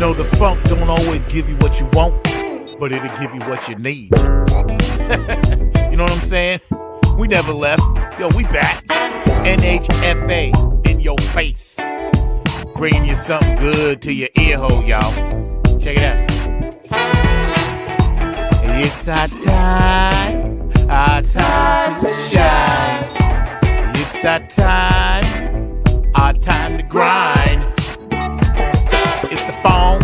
know the funk don't always give you what you want, but it'll give you what you need. You know what I'm saying? We never left. Yo, we back. NHFA in your face. Bringing you something good to your ear hole, y'all. Check it out. It's our time to shine. It's our time to grind. It's the phone.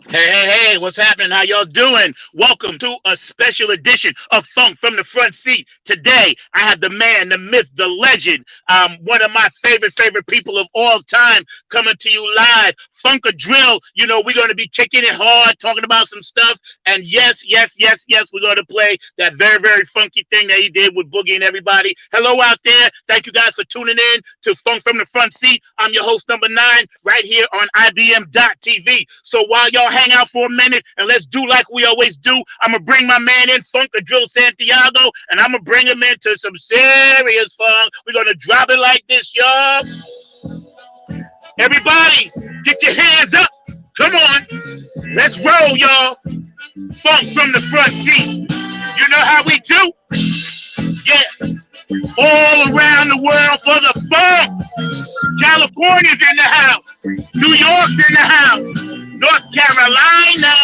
Hey, what's happening? How y'all doing? Welcome to a special edition of Funk from the Front Seat. Today, I have the man, the myth, the legend, one of my favorite people of all time coming to you live. Funk a Drill. You know, we're going to be kicking it hard, talking about some stuff. And yes, we're going to play that very funky thing that he did with Boogie and everybody. Hello out there. Thank you guys for tuning in to Funk from the Front Seat. I'm your host, number 9, right here on IBM.TV. So while y'all hang out for a minute and let's do like we always do, I'm going to bring my man in, Funk a Drill Santiago, and I'm going to bring him into some serious fun. We're going to drop it like this, y'all. Everybody, get your hands up. Come on. Let's roll, y'all. Funk from the Front Seat. You know how we do? Yeah. All around the world for the funk. California's in the house. New York's in the house. North Carolina,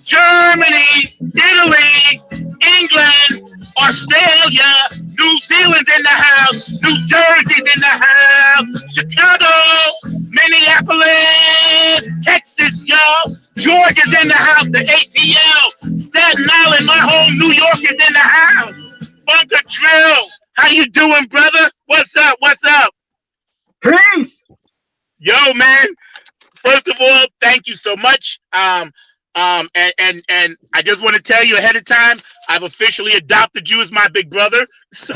Germany, Italy, England, Australia, New Zealand's in the house, New Jersey's in the house, Chicago, Minneapolis, Texas, y'all, Georgia's in the house, the ATL, Staten Island, my home, New York is in the house. Funk a Drill, how you doing, brother? What's up? Peace. Yo, man. First of all, thank you so much. And I just want to tell you ahead of time, I've officially adopted you as my big brother. So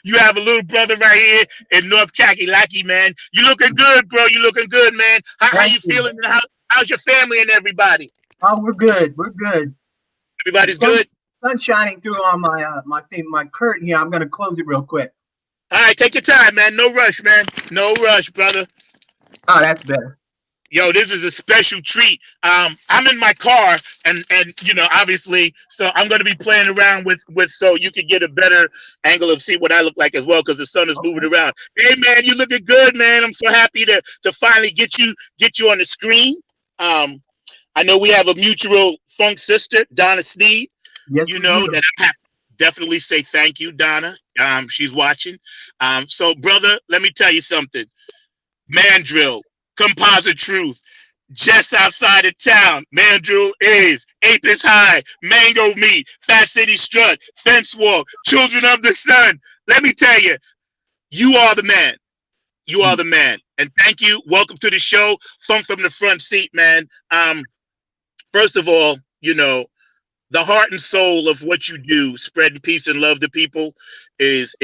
you have a little brother right here in North Kakalaki, man. You looking good, bro. You looking good, man. How you feeling? How's your family and everybody? Oh, we're good. Everybody's good. Sun shining through on my curtain here. I'm gonna close it real quick. All right, take your time, man. No rush, man. No rush, brother. Oh, that's better. Yo, this is a special treat. I'm in my car, and you know, obviously, so I'm going to be playing around with so you can get a better angle of see what I look like as well, because the sun is moving around. Hey, man, you looking good, man. I'm so happy to finally get you on the screen. I know we have a mutual funk sister, Donna Sneed. Yes, you know that I have to definitely say thank you, Donna. She's watching. So, brother, let me tell you something. Mandrill. Composite Truth, just outside of town. Mandrill is Apis High, Mango Meat, Fat City Strut, Fence Walk, Children of the Sun. Let me tell you, you are the man. You are the man. And thank you. Welcome to the show. Funk from the Front Seat, man. First of all, you know, the heart and soul of what you do, spreading peace and love to people, is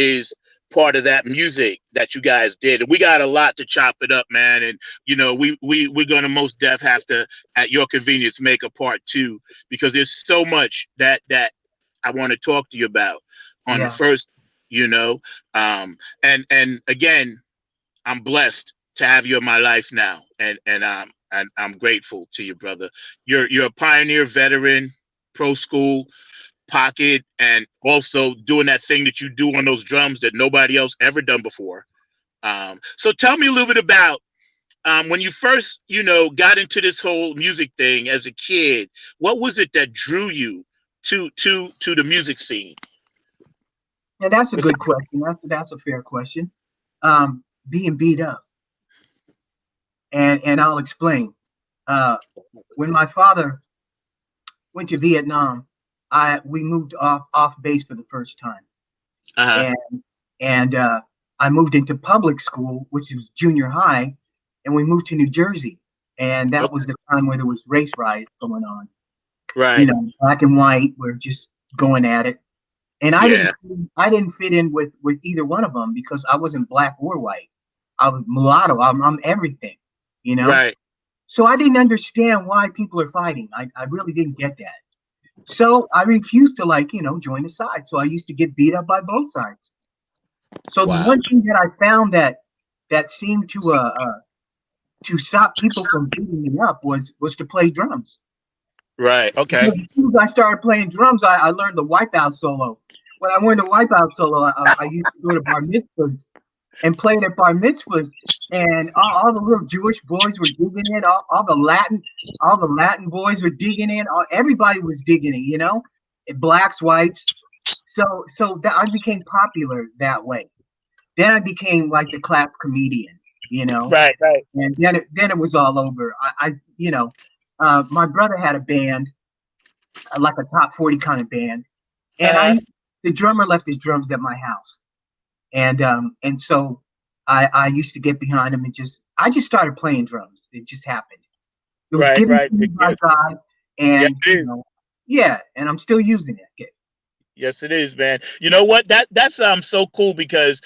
part of that music that you guys did. And we got a lot to chop it up, man. And you know, we're gonna most def have to, at your convenience, make a part 2, because there's so much that I want to talk to you about on the first, you know. And again, I'm blessed to have you in my life now, and I'm grateful to you, brother. You're a pioneer, veteran, pro school, pocket, and also doing that thing that you do on those drums that nobody else ever done before. So tell me a little bit about when you first, you know, got into this whole music thing as a kid. What was it that drew you to the music scene? Yeah, that's a good question. That's a fair question. Being beat up, and I'll explain. When my father went to Vietnam, we moved off base for the first time, and I moved into public school, which was junior high, and we moved to New Jersey, and that was the time where there was race riots going on. Right. You know, black and white were just going at it, and I didn't fit in with either one of them because I wasn't black or white. I was mulatto. I'm everything. You know. Right. So I didn't understand why people are fighting. I really didn't get that. So I refused to join the side. So I used to get beat up by both sides. So the one thing that I found that seemed to to stop people from beating me up was to play drums. Right. Okay. Because as soon as I started playing drums, I learned the wipeout solo. When I learned the wipeout solo, I used to go to bar mitzvahs and played at bar mitzvahs, and all the little Jewish boys were digging it. All the Latin boys were digging it. Everybody was digging it, you know, blacks, whites. So that I became popular that way. Then I became like the class comedian, you know. Right. Right. And then it was all over. My brother had a band, like a top 40 kind of band, and the drummer left his drums at my house, and so I used to get behind him and I just started playing drums. It just happened. It was given to me by God, and and I'm still using it. Yes, it is, man. You know what? That's so cool because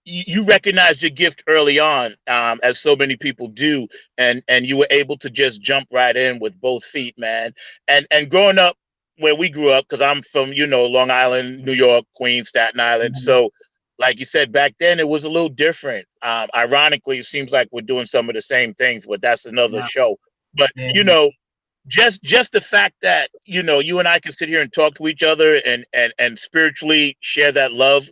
you recognized your gift early on, as so many people do, and you were able to just jump right in with both feet, man. And growing up where we grew up, because I'm from Long Island, New York, Queens, Staten Island. Mm-hmm. So, like you said, back then it was a little different. Ironically, it seems like we're doing some of the same things, but that's another show. But just the fact that you and I can sit here and talk to each other and spiritually share that love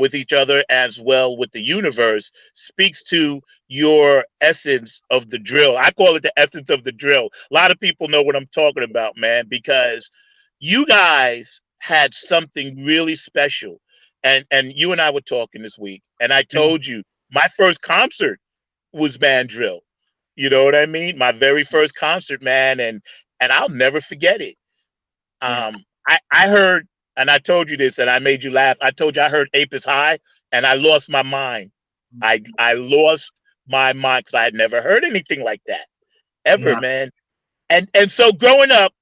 with each other as well with the universe speaks to your essence of the drill. I call it the essence of the drill. A lot of people know what I'm talking about, man, because you guys had something really special. And you and I were talking this week, and I told you my first concert was Mandrill. You know what I mean? My very first concert, man, and I'll never forget it. I heard, and I told you this, and I made you laugh. I told you I heard Ape is High, and I lost my mind. I lost my mind because I had never heard anything like that ever, man. And so growing up,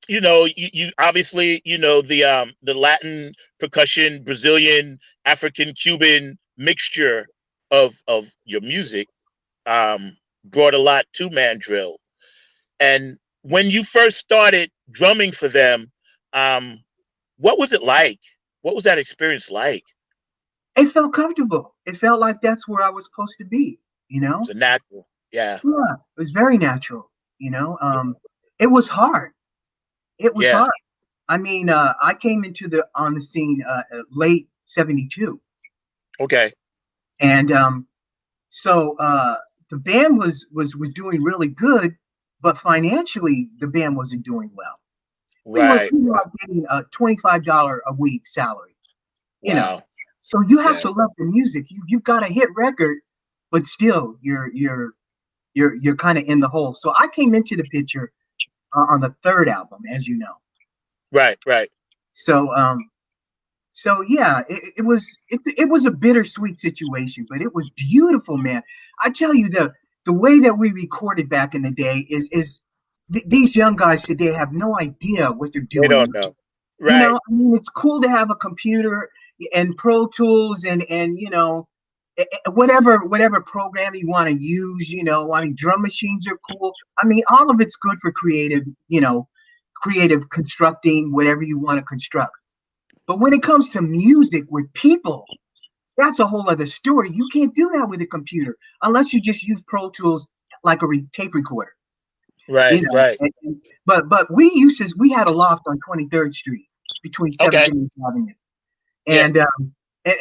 you obviously the Latin percussion, Brazilian, African, Cuban mixture of your music brought a lot to Mandrill. And when you first started drumming for them, what was it like? What was that experience like? It felt comfortable. It felt like that's where I was supposed to be, It was a natural. Yeah. Yeah, it was very natural, It was hard. It was hard. I mean, I came on the scene late 72. Okay. And so the band was doing really good, but financially the band wasn't doing well. We were getting a $25 a week salary. You know. So you have to love the music. You got a hit record, but still you're kind of in the hole. So I came into the picture on the third album, as you know. Right. So yeah, it was a bittersweet situation, but it was beautiful, man. I tell you, the way that we recorded back in the day is these young guys today have no idea what they're doing. They don't know. Right. I mean, it's cool to have a computer and Pro Tools and whatever program you want to use. I mean, drum machines are cool. I mean, all of it's good for creative constructing whatever you want to construct. But when it comes to music with people, that's a whole other story. You can't do that with a computer unless you just use Pro Tools like a tape recorder. Right, right. But we had a loft on 23rd Street between 7th and 8th Avenue.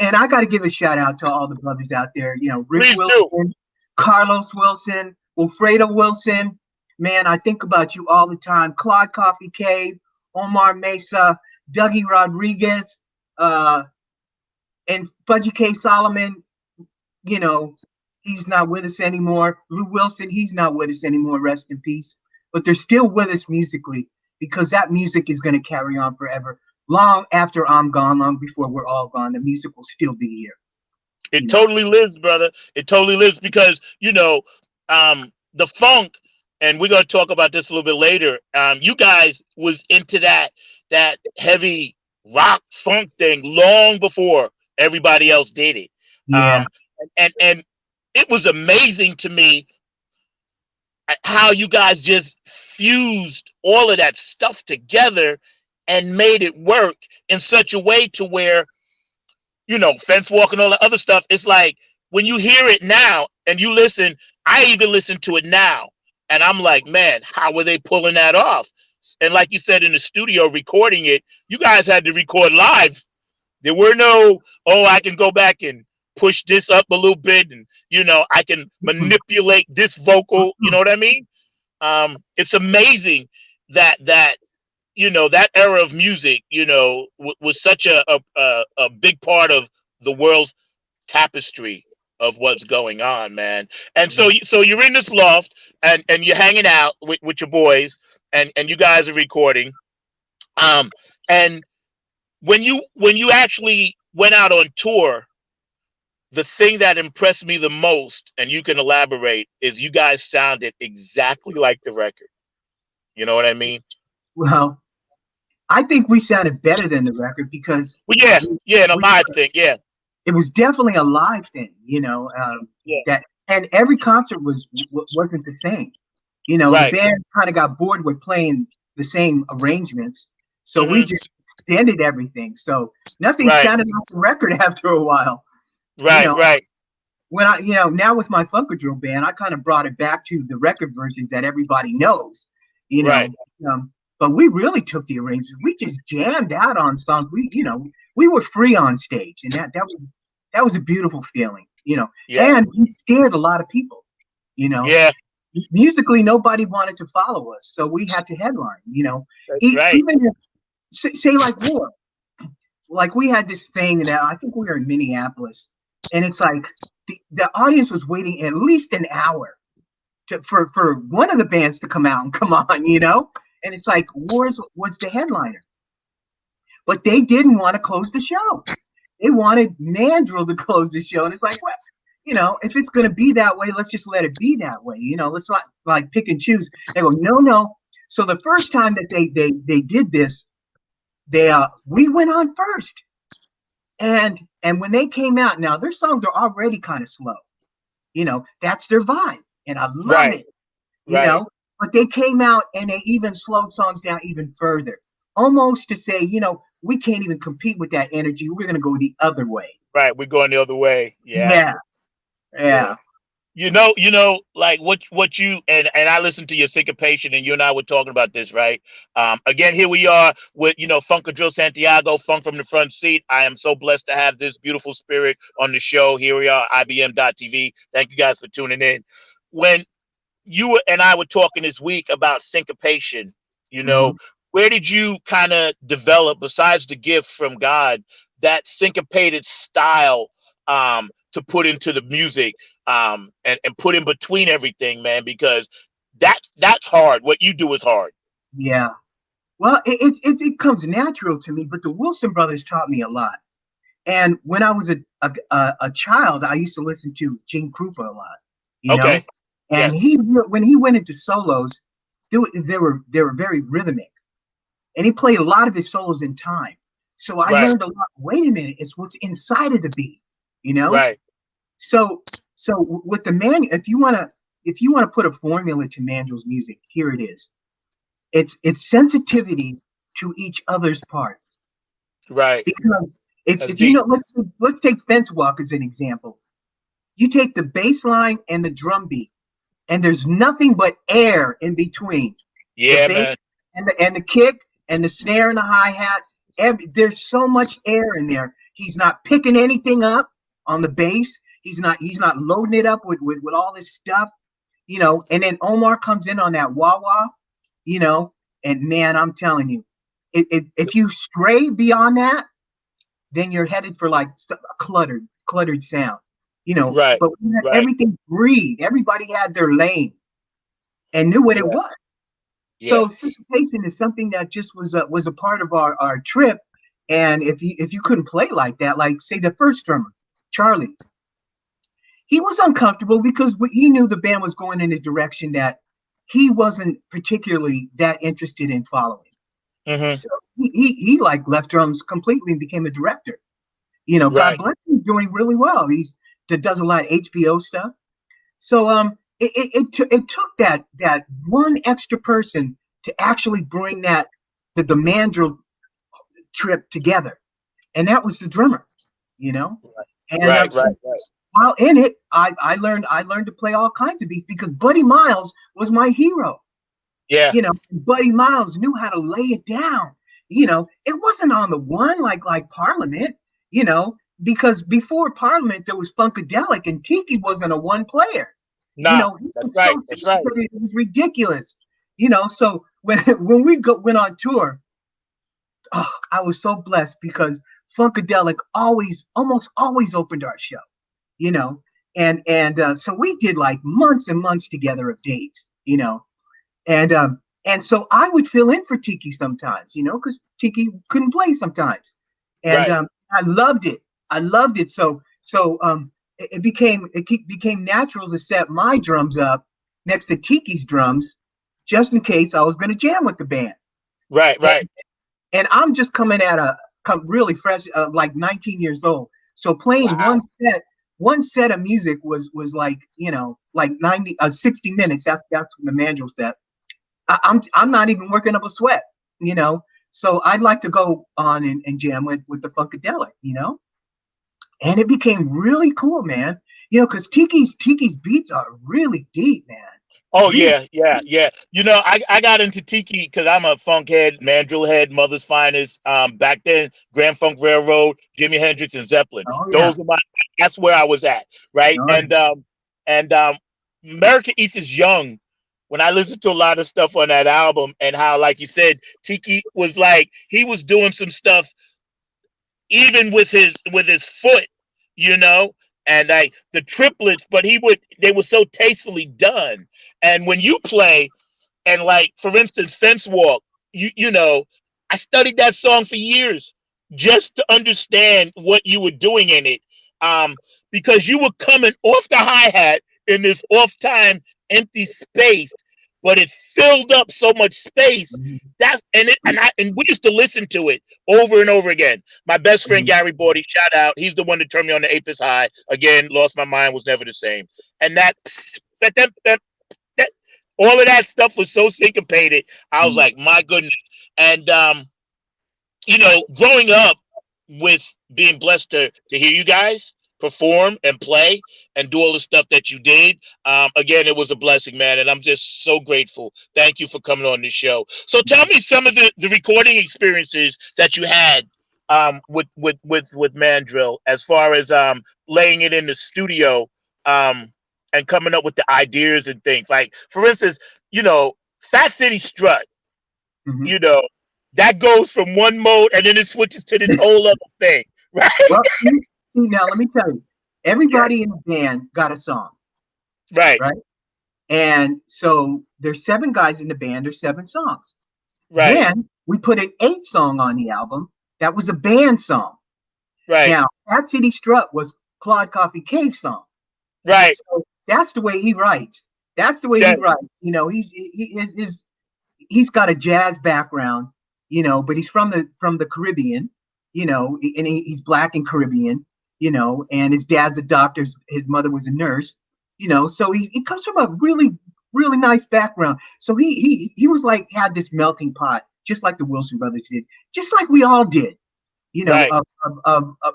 And I got to give a shout out to all the brothers out there. Rick Wilson, Carlos Wilson, Wilfredo Wilson. Man, I think about you all the time. Claude Coffee Cave, Omar Mesa, Dougie Rodriguez, and Fudgy K. Solomon. He's not with us anymore. Lou Wilson, he's not with us anymore. Rest in peace. But they're still with us musically because that music is going to carry on forever. Long after I'm gone, long before we're all gone, the music will still be here. It totally lives, brother. It totally lives because, the funk, and we're going to talk about this a little bit later. You guys was into that heavy rock funk thing long before everybody else did it. Yeah. And it was amazing to me how you guys just fused all of that stuff together and made it work in such a way to where, fence walk and all the other stuff. It's like when you hear it now and you listen, I even listen to it now, and I'm like, man, how were they pulling that off? And like you said, in the studio recording it, you guys had to record live. There were no, oh, I can go back and push this up a little bit, and I can manipulate this vocal. You know what I mean? It's amazing that that era of music, was such a big part of the world's tapestry of what's going on, man. And so you're in this loft, and you're hanging out with your boys, and you guys are recording. And when you actually went out on tour, the thing that impressed me the most, and you can elaborate, is you guys sounded exactly like the record. You know what I mean? Well, I think we sounded better than the record because Well, yeah, no, my thing, yeah. It was definitely a live thing, that, and every concert wasn't the same. Right. The band kind of got bored with playing the same arrangements, so Mm-hmm. we just extended everything. So nothing sounded like the record after a while. Right, right. When I, now with my Funkadrill band, I kind of brought it back to the record versions that everybody knows, Right. But we really took the arrangements. We just jammed out on songs. We were free on stage, and that was a beautiful feeling, Yeah. And we scared a lot of people, Yeah. Musically, nobody wanted to follow us, so we had to headline, That's right. Even if, say like War, like we had this thing that I think we were in Minneapolis, and it's like the audience was waiting at least an hour for one of the bands to come out and come on, and it's like Wars was the headliner, but they didn't want to close the show. They wanted Mandrill to close the show, and it's like, well, if it's going to be that way, let's just let it be that way. Let's not like pick and choose. They go, no. So the first time that they did this, we went on first, and when they came out, now their songs are already kind of slow. That's their vibe, and I love it. But they came out and they even slowed songs down even further, almost to say, we can't even compete with that energy. We're going to go the other way. Right, we're going the other way. Yeah. Like what you and I listened to your Syncopation, and you and I were talking about this, right? Again, here we are with Funkadrill Santiago, Funk from the Front Seat. I am so blessed to have this beautiful spirit on the show. Here we are, IBM.TV. Thank you guys for tuning in. When you and I were talking this week about Syncopation, where did you kind of develop, besides the gift from God, that syncopated style to put into the music, and put in between everything, man? Because that's hard. What you do is hard. Yeah. Well, it comes natural to me, but the Wilson brothers taught me a lot. And when I was a child, I used to listen to Gene Krupa a lot, know? And when he went into solos, they were very rhythmic, and he played a lot of his solos in time. So I learned a lot. Wait a minute, it's what's inside of the beat, Right. So with the if you want to put a formula to Mandrill's music, here it is. It's sensitivity to each other's parts. Right. Because if let's take Fence Walk as an example. You take the bass line and the drum beat, and there's nothing but air in between. Yeah, man. And the kick and the snare and the hi-hat. There's so much air in there. He's not picking anything up on the bass. He's not loading it up with all this stuff, and then Omar comes in on that wah-wah, and man, I'm telling you, if you stray beyond that, then you're headed for like a cluttered sound. Right. But we had everything breathe. Everybody had their lane and knew what it was. So Syncopation is something that just was a part of our trip. And if you couldn't play like that, like say the first drummer, Charlie, he was uncomfortable because he knew the band was going in a direction that he wasn't particularly that interested in following. Mm-hmm. So he like left drums completely and became a director. God bless him, doing really well. He does a lot of HBO stuff. So it took that one extra person to actually bring the Mandrill trip together, and that was the drummer. And while in it, I learned to play all kinds of beats because Buddy Miles was my hero. Yeah. Buddy Miles knew how to lay it down. It wasn't on the one like Parliament, because before Parliament there was Funkadelic and Tiki wasn't a one player. No, that's right. That's right. It was ridiculous. So when we went on tour, I was so blessed because Funkadelic almost always opened our show. And so we did like months and months together of dates, and so I would fill in for Tiki sometimes, because Tiki couldn't play sometimes, and right. I loved it. So it became natural to set my drums up next to Tiki's drums, just in case I was going to jam with the band. Right. And I'm just coming really fresh, like 19 years old. So playing one set of music was like, like 60 minutes. That's the Mandrill set. I'm not even working up a sweat, So I'd like to go on and jam with the Funkadelic, and it became really cool, man. Because Tiki's beats are really deep, man. Oh really? Yeah. I got into Tiki because I'm a funk head, mandrill head, Mother's Finest. Back then, Grand Funk Railroad, Jimi Hendrix, and Zeppelin. Oh, yeah. That's where I was at, right? Oh, and America East is Young. When I listened to a lot of stuff on that album, and how, like you said, Tiki was like he was doing some stuff, even with his foot, and like the triplets, but they were so tastefully done. And when you play, and like for instance, Fence Walk, I studied that song for years just to understand what you were doing in it, because you were coming off the hi-hat in this off-time empty space, but it filled up so much space. And we used to listen to it over and over again. My best friend Gary Bordy, shout out, he's the one that turned me on to Apis High. Again, Lost My Mind, was never the same. And that all of that stuff was so syncopated. I was like, my goodness. And growing up with being blessed to hear you guys perform and play and do all the stuff that you did. Again, it was a blessing, man, and I'm just so grateful. Thank you for coming on this show. So tell me some of the recording experiences that you had with Mandrill, as far as laying it in the studio and coming up with the ideas and things. Like, for instance, Fat City Strut, that goes from one mode and then it switches to this whole other thing, right? Well, now, let me tell you, everybody in the band got a song. Right. And so there's 7 guys in the band, there's 7 songs. Right. Then we put an 8th song on the album that was a band song. Right. Now, Fat City Strut was Claude Coffee Cave's song. Right. So that's the way he writes. That's the way he writes. He's got a jazz background, but he's from the Caribbean, and he's Black and Caribbean. And his dad's a doctor, his mother was a nurse, so he comes from a really, really nice background. So he was like, had this melting pot, just like the Wilson brothers did, just like we all did, right.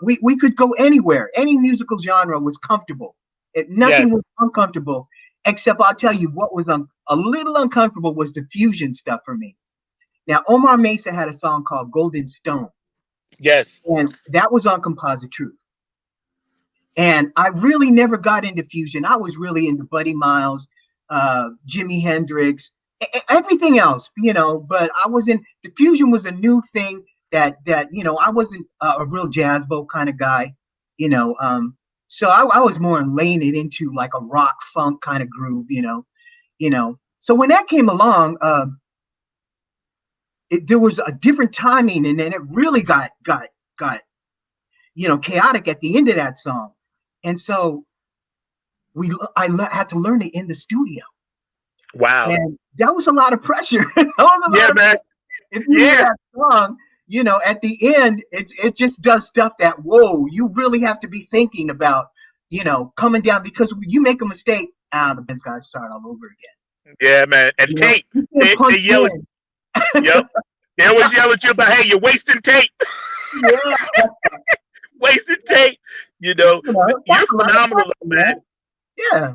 We could go anywhere. Any musical genre was comfortable. Nothing was uncomfortable, except I'll tell you what was a little uncomfortable was the fusion stuff for me. Now, Omar Mesa had a song called Golden Stone. Yes. And that was on Composite Truth. And I really never got into fusion. I was really into Buddy Miles, Jimi Hendrix, everything else, but I wasn't, the fusion was a new thing that I wasn't a real jazz boat kind of guy, so I was more laying it into like a rock funk kind of groove, So when that came along, there was a different timing, and then it really got chaotic at the end of that song. And so I had to learn it in the studio. Wow. And that was a lot of pressure. Man. If you hear that song, at the end, it just does stuff that, whoa, you really have to be thinking about, coming down, because when you make a mistake, the band's got to start all over again. Yeah, man. And tape. They yell at, yep. They always yell at you about, hey, you're wasting tape. Yeah. wasted tape. You know, you're That's a lot of phenomenal, fun, man. Yeah.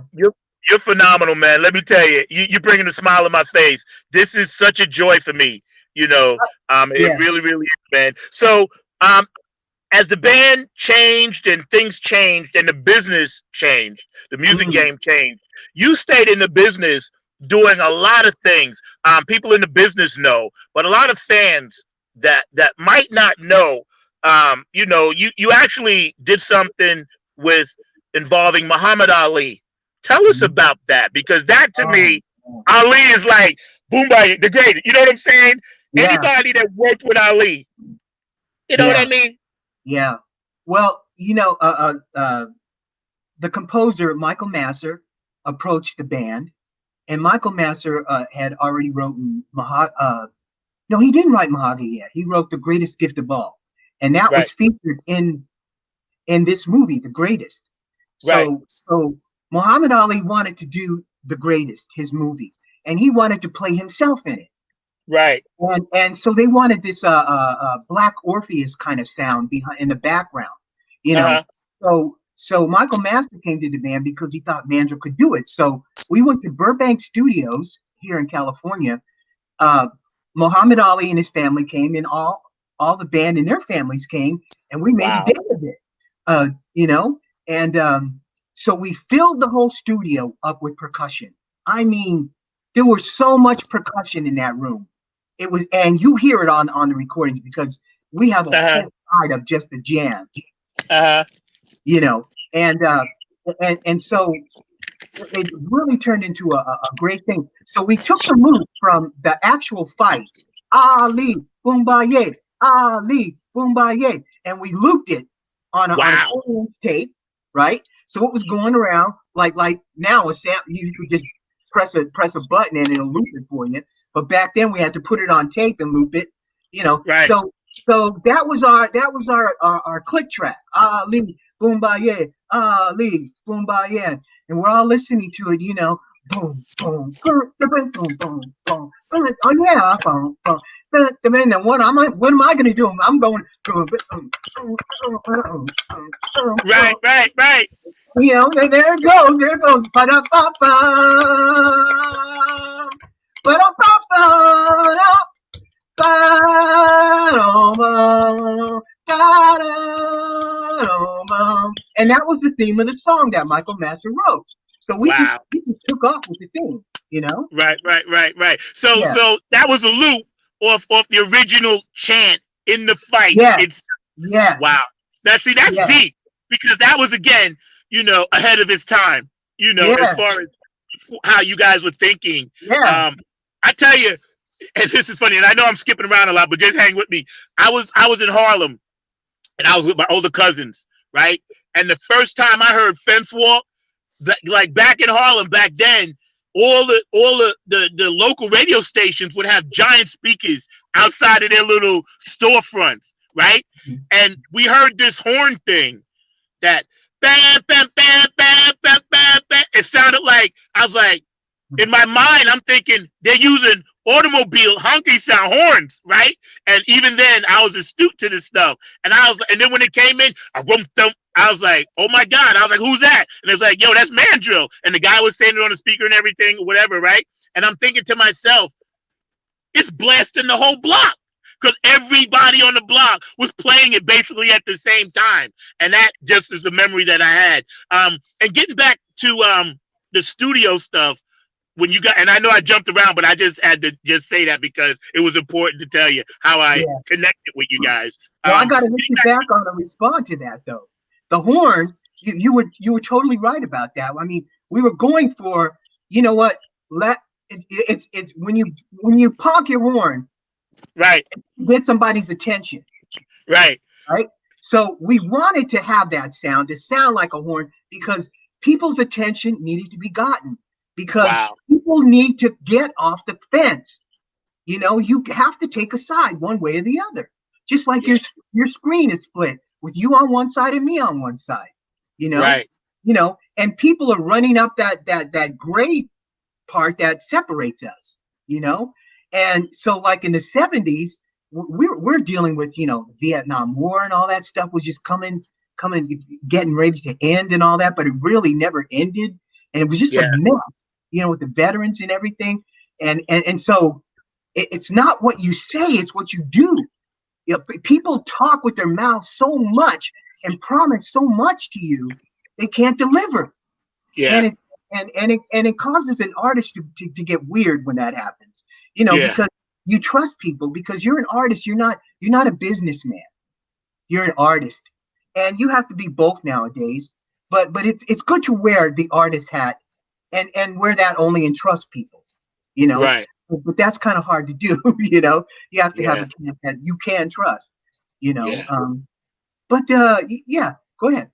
You're phenomenal, man. Let me tell you, you're bringing a smile on my face. This is such a joy for me. You know, it Yeah. really, really is, man. So, um, as the band changed and things changed and the business changed, the music Mm. game changed, you stayed in the business doing a lot of things. People in the business know, but a lot of fans that might not know, you know, you actually did something with involving Muhammad Ali. Tell us Mm. about that, because that to Oh, me, oh. Ali is like Boomba, the greatest. You know what I'm saying? Yeah. Anybody that worked with Ali, you know what I Yeah. mean? Yeah. Well, the composer Michael Masser approached the band, and Michael Masser had already written no, he didn't write Mahogany yet. He wrote The Greatest Gift of All, and that Right, was featured in this movie, The Greatest. right, So Muhammad Ali wanted to do The Greatest, his movie, and he wanted to play himself in it. right. And so they wanted this Black Orpheus kind of sound behind in the background, you Uh know. huh. So Michael Master came to the band because he thought Mandrill could do it. So we went to Burbank Studios here in California. Uh, Muhammad Ali and his family came, and all the band and their families came, and we made a Wow. day of it. Uh, you know, and so we filled the whole studio up with percussion. I mean, there was so much percussion in that room. It was, and you hear it on the recordings because we have a Uh huh. whole side of just the jam, Uh huh. you know, and so it really turned into a great thing. So we took the loop from the actual fight, Ali Boombaye, Ali Boombaye, and we looped it on a Wow. 40-inch tape, right? So it was going around like now a sound you could just press a button and it'll loop it for you. But back then we had to put it on tape and loop it, you know. Right. So that was our click track. Ali Boombaye, Ali Boombaye, and we're all listening to it, you know. Boom, boom, boom, boom, boom, boom, boom. Oh yeah, boom, boom. And then what am I going to do? I'm going, Right. Right. Right. you know. There it goes, there it goes. Ba-da-ba-ba, ba-da-ba-ba, and that was the theme of the song that Michael Masser wrote. So Wow. we just took off with the theme, you know? Right. Right. Right. Right. So Yeah, that was a loop off the original chant in the fight. yeah, It's yeah, wow. Now see, that's yeah, deep, because that was again, you know, ahead of his time. You know, as yeah, far as how you guys were thinking. yeah. Um, I tell you, and this is funny, and I know I'm skipping around a lot, but just hang with me. I was in Harlem, and I was with my older cousins, right? And the first time I heard Fence Walk, like back in Harlem back then, all the local radio stations would have giant speakers outside of their little storefronts, right? And we heard this horn thing that bam bam bam bam bam bam bam. It sounded like, I was like, in my mind, I'm thinking they're using automobile honky sound horns, right? And even then, I was astute to this stuff. And then when it came in, I was like, oh my God. I was like, who's that? And it was like, yo, that's Mandrill. And the guy was saying it on the speaker and everything, or whatever, right? And I'm thinking to myself, it's blasting the whole block, because everybody on the block was playing it basically at the same time. And that just is a memory that I had. And getting back to the studio stuff, when you got, and I know I jumped around, but I just had to just say that because it was important to tell you how I Yeah. connected with you guys. Well, I got to hit you back on and respond to that though. The horn, you were totally right about that. I mean, we were going for, you know what? It's when you honk your horn, Right, get somebody's attention, right, right? So we wanted to have that sound to sound like a horn because people's attention needed to be gotten, because wow, people need to get off the fence. You know, you have to take a side one way or the other. Just like yeah, your screen is split with you on one side and me on one side. You know, right, and people are running up that gray part that separates us. You know, and so like in the 70s, we're dealing with, you know, the Vietnam War and all that stuff was just coming, getting ready to end and all that, but it really never ended, and it was just a mess, you know, with the veterans and everything, and so it's not what you say, it's what you do. You know, people talk with their mouths so much and promise so much to you, they can't deliver. Yeah. And it causes an artist to get weird when that happens, you know, because you trust people, because you're an artist. You're not a businessman. You're an artist, and you have to be both nowadays. But it's good to wear the artist hat and wear that only and trust people, you know. Right. But that's kind of hard to do, you know. You have to have a camp that you can trust, you know. Yeah, go ahead.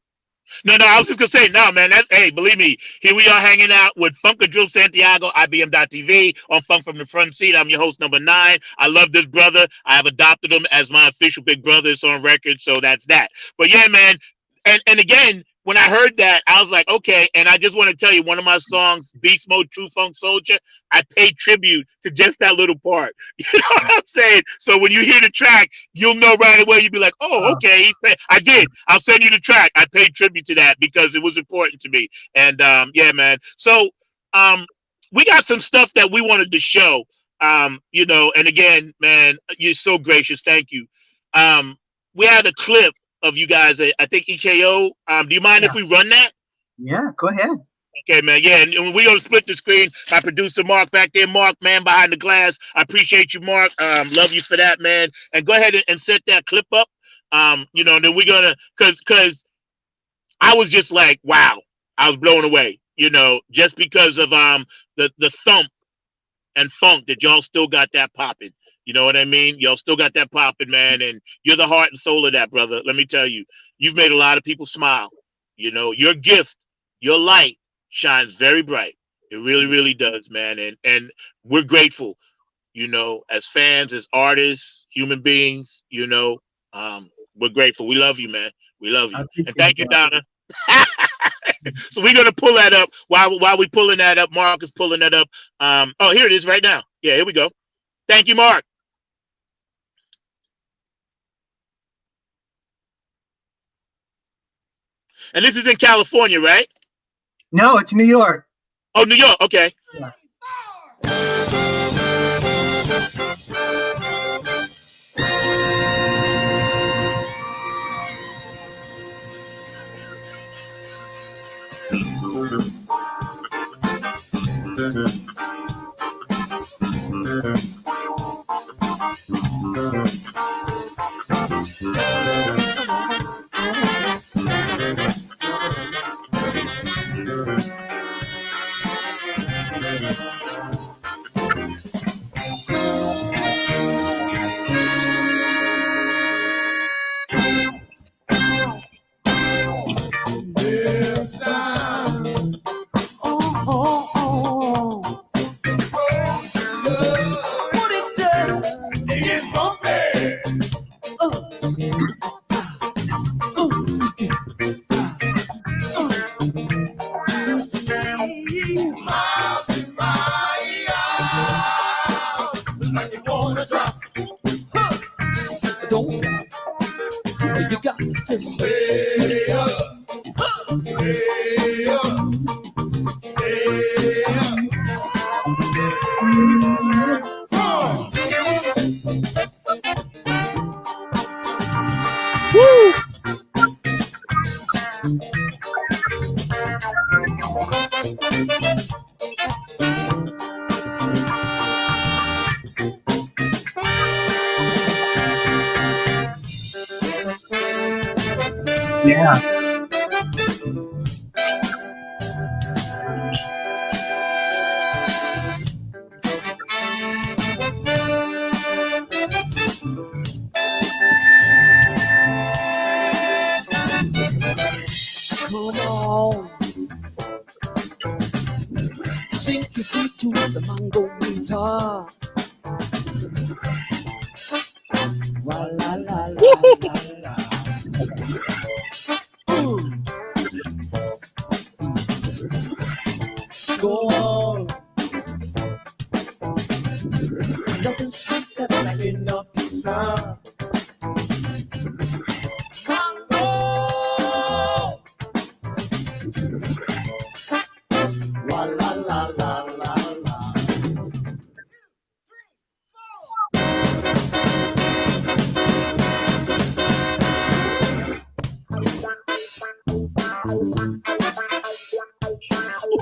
No, I was just gonna say, no, man. Hey, believe me, here we are hanging out with Funkadrill Santiago, IBM.TV on Funk from the Front Seat. I'm your host, number 9. I love this brother. I have adopted him as my official big brother. It's on record, so that's that. But yeah, man. And again, when I heard that, I was like, okay. And I just want to tell you, one of my songs, Beast Mode, True Funk Soldier, I paid tribute to just that little part. You know what I'm saying? So when you hear the track, you'll know right away. You'll be like, oh, okay. I did. I'll send you the track. I paid tribute to that because it was important to me. And yeah, man. So we got some stuff that we wanted to show. You know, and again, man, you're so gracious. Thank you. We had a clip of you guys, I think EKO. Do you mind if we run that? Yeah, go ahead. Okay, man. Yeah, and we're gonna split the screen. My producer Mark back there, Mark, man, behind the glass. I appreciate you, Mark. Love you for that, man. And go ahead and set that clip up. You know, and then we're gonna, cause I was just like, wow, I was blown away. You know, just because of the thump and funk that y'all still got that popping. You know what I mean? Y'all still got that popping, man. And you're the heart and soul of that, brother. Let me tell you, you've made a lot of people smile. You know, your gift, your light shines very bright. It really, really does, man. And we're grateful, you know, as fans, as artists, human beings, you know, we're grateful. We love you, man. We love you. And thank you, Donna. So we're going to pull that up while we're pulling that up. Mark is pulling that up. Oh, here it is right now. Yeah, here we go. Thank you, Mark. And this is in California, right? No, it's New York. Oh, New York. Okay. Yeah. Don't stop. You got to stay up. Stay up. Stay up. Woo! Yeah. Come on. Sink your feet to the mango guitar. La la la la la. Go on. Nothing sweeter than in a piece sun. La la la la la la.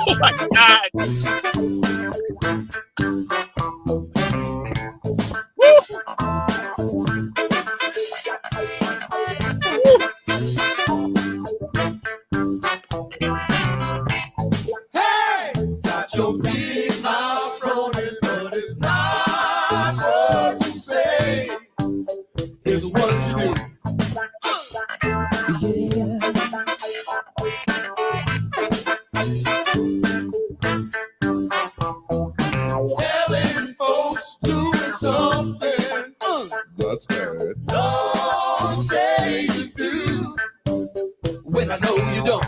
Oh my God. Hey, got your big mouth rolling, but it's not what you say. It's what you do. Telling folks doing something That's bad. don't say you do when I know you don't.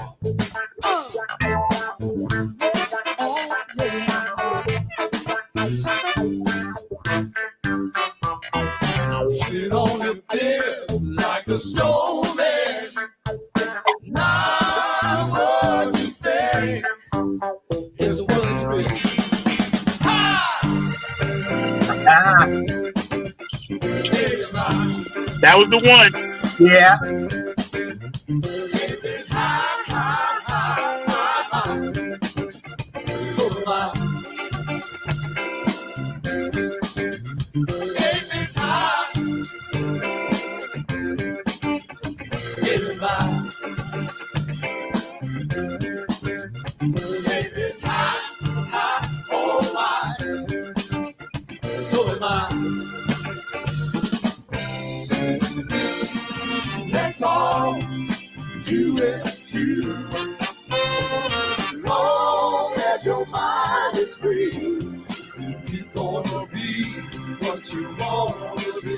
Shit on your fist like a snowman. Not what you think is what you be. Ah, That was the one. yeah. It's high, high, high, high, high. So am I. It's high. Everybody. It's high, high, oh my. So am I. Let's all do it too. Long as your mind is free, you're gonna be what you wanna be.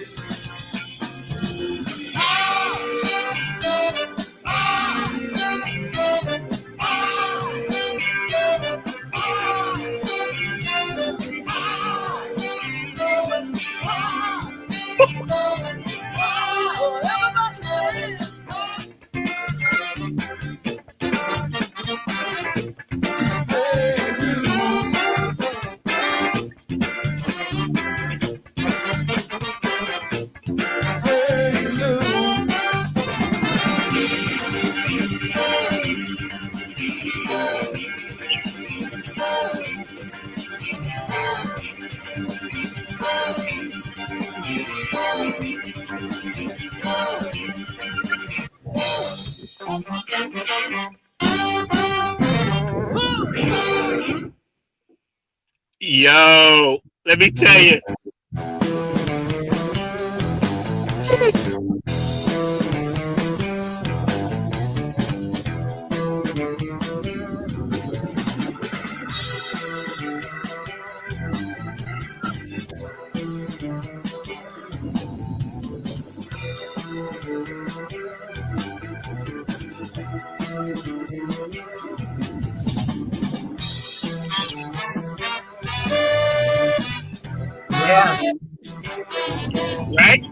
Yo, let me tell you. Yeah. Right?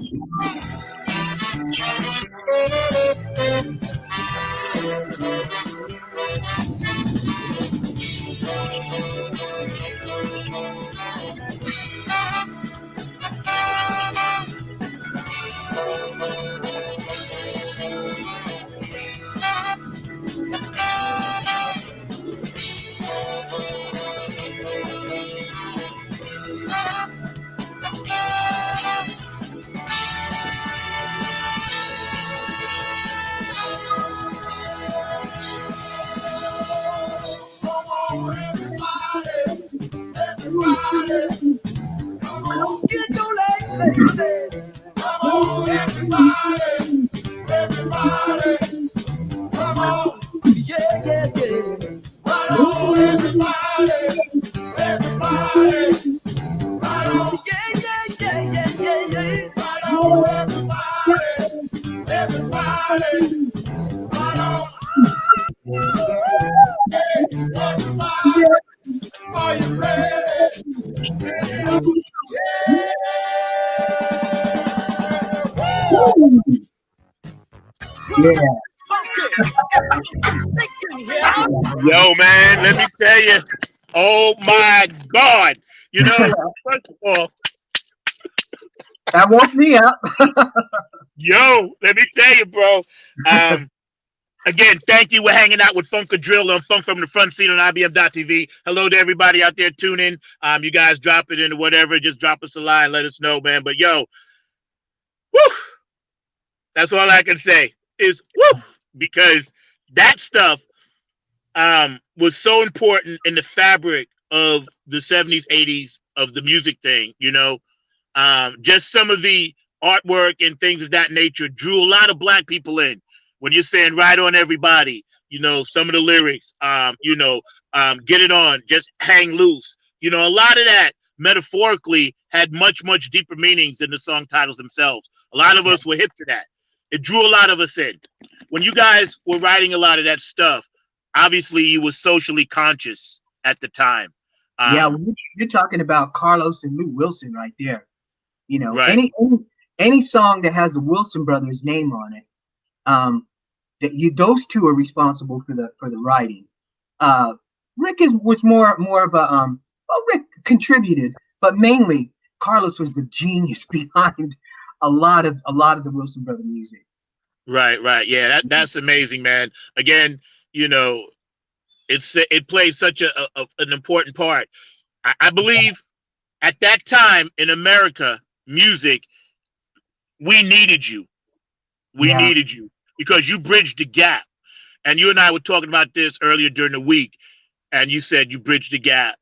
Get your legs, baby. Come on, everybody. Everybody. Come on. Yeah, yeah, yeah. Right on, everybody. Everybody. Right on. Yeah, yeah, yeah, yeah, yeah, yeah. Right on, everybody. Everybody. Right on. Hey, everybody. Are you ready? Yeah. Yeah. Yo, man, let me tell you. Oh my God. You know, first of all, That woke me up. yo, let me tell you, bro. Um, Again, thank you. We're hanging out with Funkadrill on Funk from the Front Seat on IBM.TV. Hello to everybody out there tuning. You guys drop it in or whatever. Just drop us a line. Let us know, man. But yo, whew, that's all I can say is woo, because that stuff was so important in the fabric of the 70s, 80s of the music thing, you know. Just some of the artwork and things of that nature drew a lot of black people in. When you're saying "Ride on Everybody," you know, some of the lyrics, "Get It On," just hang loose. You know, a lot of that metaphorically had much, much deeper meanings than the song titles themselves. A lot of us were hip to that. It drew a lot of us in. When you guys were writing a lot of that stuff, obviously you were socially conscious at the time. Yeah, you're talking about Carlos and Lou Wilson right there. You know, Right. any song that has the Wilson brothers name on it, those two are responsible for the writing. Rick was more of a well, Rick contributed, but mainly Carlos was the genius behind a lot of the Wilson brother music. Right. Yeah, that's amazing, man. Again, you know, it plays such an important part. I believe at that time in America, music, we needed you. We Yeah. needed you because you bridged the gap. And you and I were talking about this earlier during the week, and you said you bridged the gap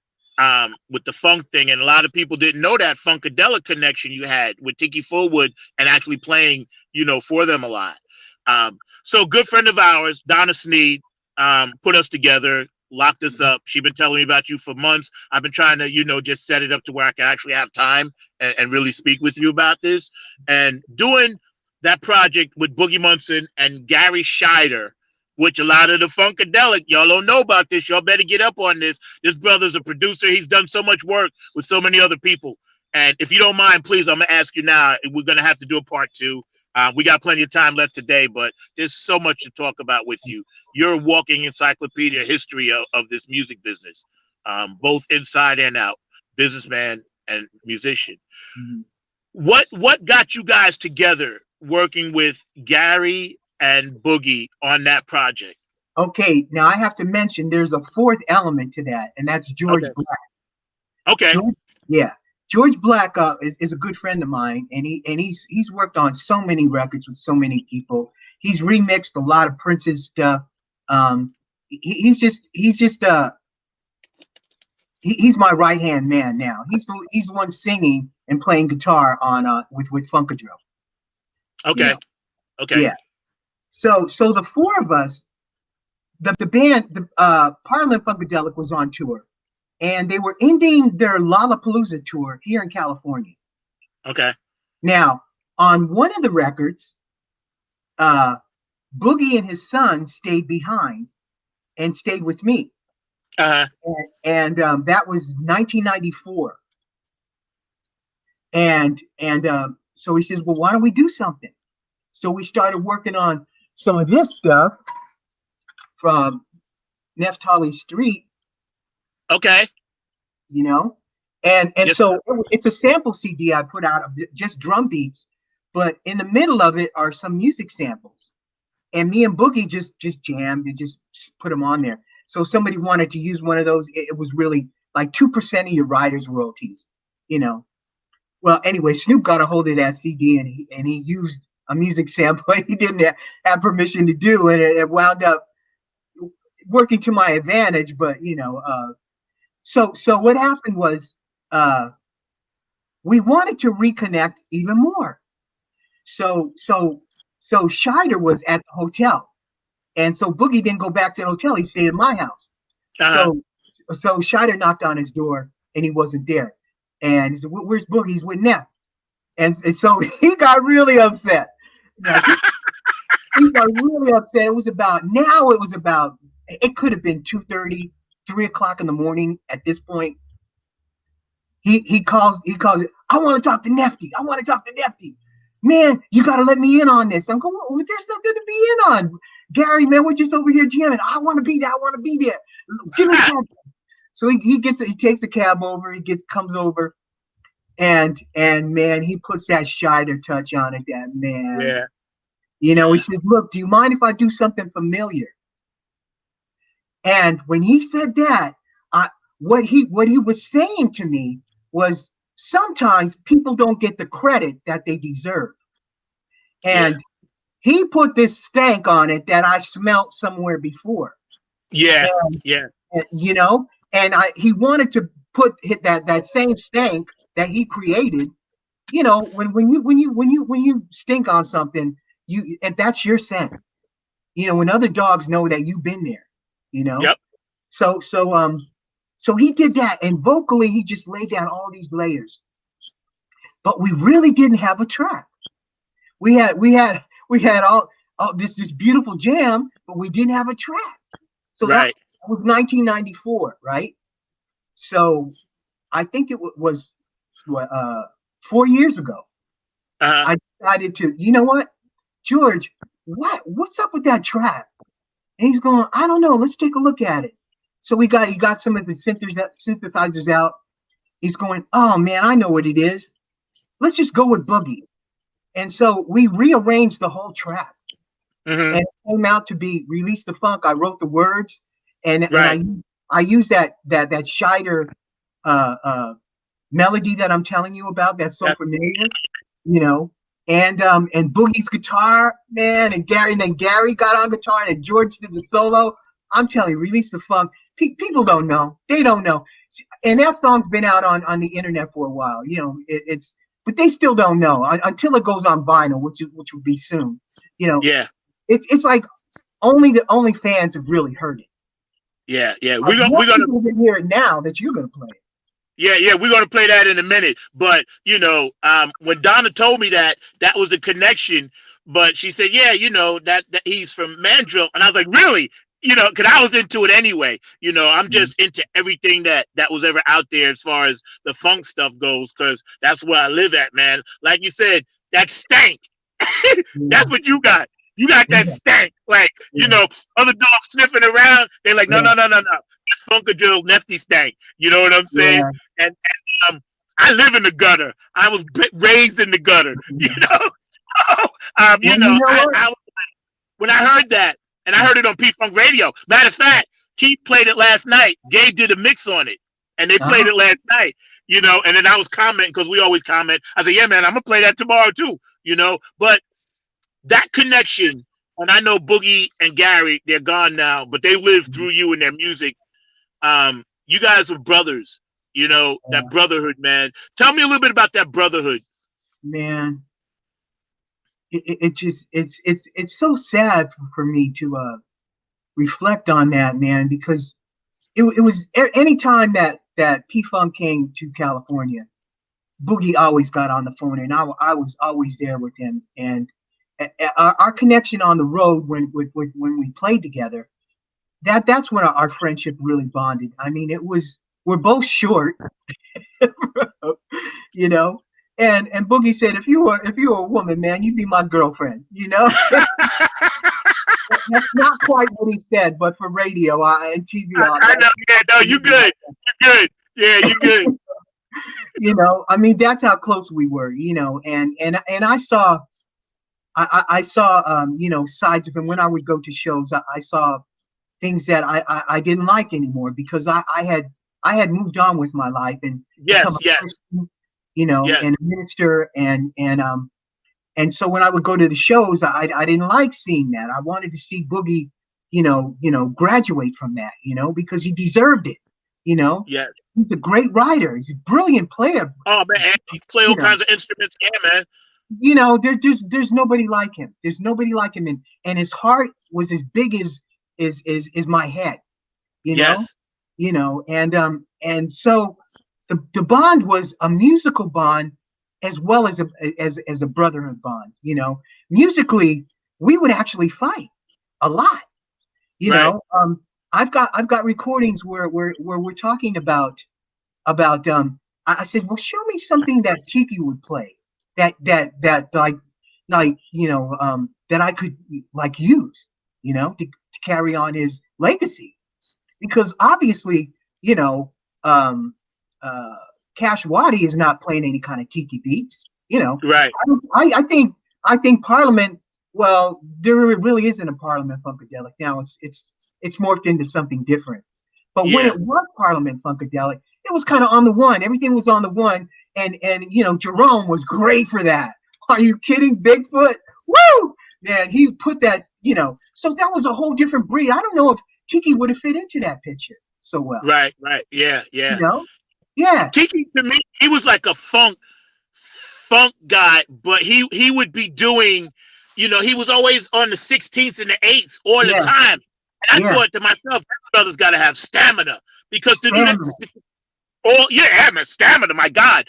with the funk thing, and a lot of people didn't know that funkadelic connection you had with Tiki Fullwood and actually playing, you know, for them a lot. So, good friend of ours, Donna Sneed, put us together, locked us up. She's been telling me about you for months. I've been trying to, you know, just set it up to where I can actually have time and really speak with you about this. And doing that project with Boogie Munson and Gary Scheider, which a lot of the Funkadelic, y'all don't know about this. Y'all better get up on this. This brother's a producer. He's done so much work with so many other people. And if you don't mind, please, I'm going to ask you now. We're going to have to do a part 2. We got plenty of time left today, but there's so much to talk about with you. You're a walking encyclopedia history of this music business, both inside and out, businessman and musician. Mm-hmm. What got you guys together working with Gary and Boogie on that project? Okay, now I have to mention there's a fourth element to that, and that's George Black. Okay. George Black is a good friend of mine, and he's worked on so many records with so many people. He's remixed a lot of Prince's stuff. He's my right hand man now. He's the one singing and playing guitar on with Funkadrill. Okay. You know? Okay. Yeah. So the four of us, the band, Parliament Funkadelic was on tour, and they were ending their Lollapalooza tour here in California. Okay. Now, on one of the records, Boogie and his son stayed behind and stayed with me. And that was 1994. And so he says, well, why don't we do something? So we started working on some of this stuff from Neftali Street. Okay. You know, and Yes, so it's a sample CD I put out of just drum beats, but in the middle of it are some music samples. And me and Boogie just jammed and just put them on there. So somebody wanted to use one of those. It was really like 2% of your writer's royalties, you know. Well, anyway, Snoop got a hold of that CD and he used a music sample he didn't have permission to do, and it wound up working to my advantage. But you know, so what happened was we wanted to reconnect even more. So Scheider was at the hotel, and so Boogie didn't go back to the hotel. He stayed at my house. So Scheider knocked on his door, and he wasn't there. And he said, "Where's Boogie? He's with Neff." And so he got really upset. Like, he got really upset. It was about, it could have been 2:30, 3 o'clock in the morning at this point. He calls, I want to talk to Nefty. I want to talk to Nefty. man, you got to let me in on this. I'm going, well, there's nothing to be in on. Gary, man, we're just over here jamming. I want to be there. I want to be there. Give me that. So he takes a cab over. Comes over, and man, he puts that Scheider touch on it. That man, Yeah. you know, he says, "Look, do you mind if I do something familiar?" And when he said that, what he was saying to me was, sometimes people don't get the credit that they deserve, and he put this stank on it that I smelt somewhere before. Yeah, and, you know, and he wanted to hit that same stank that he created. You know, when you stink on something, and that's your scent. You know, when other dogs know that you've been there. You know. Yep. So he did that, and vocally he just laid down all these layers. But we really didn't have a track. We had all this beautiful jam, but we didn't have a track. So that was 1994, right? So I think it was 4 years ago. I decided to, you know what, George, what's up with that track? And he's going, I don't know. Let's take a look at it. So he got some of the synthesizers out. He's going, oh man, I know what it is. Let's just go with Boogie. And so we rearranged the whole track. And it came out to be Release the Funk. I wrote the words, and I used that Scheider melody that I'm telling you about. That's so familiar, you know. And Boogie's guitar, man, and then Gary got on guitar, and George did the solo. I'm telling you, Release the Funk. People don't know. They don't know. And that song's been out on the internet for a while. You know, but they still don't know until it goes on vinyl, which will be soon. You know. Yeah. It's like only fans have really heard it. Yeah. We're gonna hear it now that you're gonna play it. Yeah, we're gonna play that in a minute. But you know, when Donna told me that was the connection, but she said, yeah, you know, that he's from Mandrill, and I was like, really? You know, because I was into it anyway. You know, I'm just into everything that was ever out there as far as the funk stuff goes, because that's where I live at, man. Like you said, that stank. That's what you got. You got that stank. Like, you know, other dogs sniffing around. They're like, no. It's Funkadrill Nefty stank. You know what I'm saying? Yeah. And I live in the gutter. I was raised in the gutter. You know? You know, I was, when I heard that, and I heard it on P-Funk Radio. Matter of fact, Keith played it last night. Gabe did a mix on it. And they played it last night. You know, and then I was commenting, because we always comment. I said, yeah, man, I'm going to play that tomorrow too. You know? But that connection, and I know Boogie and Gary, they're gone now, but they live through you and their music. You guys are brothers, you know, that brotherhood, man. Tell me a little bit about that brotherhood. Man, it's so sad for me to reflect on that, man, because it was any time that P-Funk came to California, Boogie always got on the phone, and I was always there with him. And our connection on the road when we played together, that's when our friendship really bonded. I mean, we're both short, you know. And Boogie said, if you were a woman, man, you'd be my girlfriend, you know. That's not quite what he said, but for radio and TV, I know. Yeah, no, you good. You good. Yeah, you good. You know, I mean, that's how close we were, you know. And I saw. I saw, you know, sides of him when I would go to shows. I saw things that I didn't like anymore, because I had moved on with my life and become a Christian, you know, and a minister, and so when I would go to the shows, I didn't like seeing that. I wanted to see Boogie, you know, graduate from that, you know, because he deserved it, you know. Yeah. He's a great writer. He's a brilliant player. Oh man, he play all kinds of instruments, yeah, man. You know, there's nobody like him. There's nobody like him, and his heart was as big as my head. You know, you know, and so the bond was a musical bond as well as a brotherhood bond. You know, musically we would actually fight a lot. You know, I've got recordings where we're talking about I said, well, show me something that Tiki would play. That like like, that I could like use, to carry on his legacy. Because obviously, Cash Waddy is not playing any kind of tiki beats, Right. I think Parliament, well, there really isn't a Parliament Funkadelic now. It's morphed into something different. But when it was Parliament Funkadelic, it was kind of on the one. Everything was on the one, and Jerome was great for that. Are you kidding? Bigfoot, woo! Man, he put that, so that was a whole different breed. I don't know if Tiki would have fit into that picture so well. Right. Yeah. Yeah. Tiki, to me, he was like a funk guy, but he would be doing, he was always on the 16ths and the 8ths all the time. And I thought to myself, that brother's got to have stamina, because to do that, stamina, my God,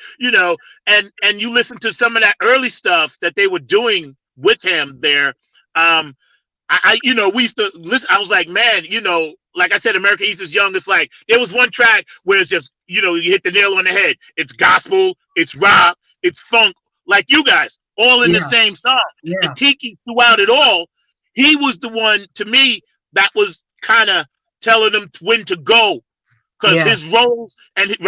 and you listen to some of that early stuff that they were doing with him there. We used to listen. I was like, man, like I said, America East is Young. It's like there was one track where it's just, you hit the nail on the head. It's gospel, it's rock, it's funk, like you guys, all in the same song. Yeah. And Tiki, throughout it all, he was the one, to me, that was kind of telling them when to go, because his roles and his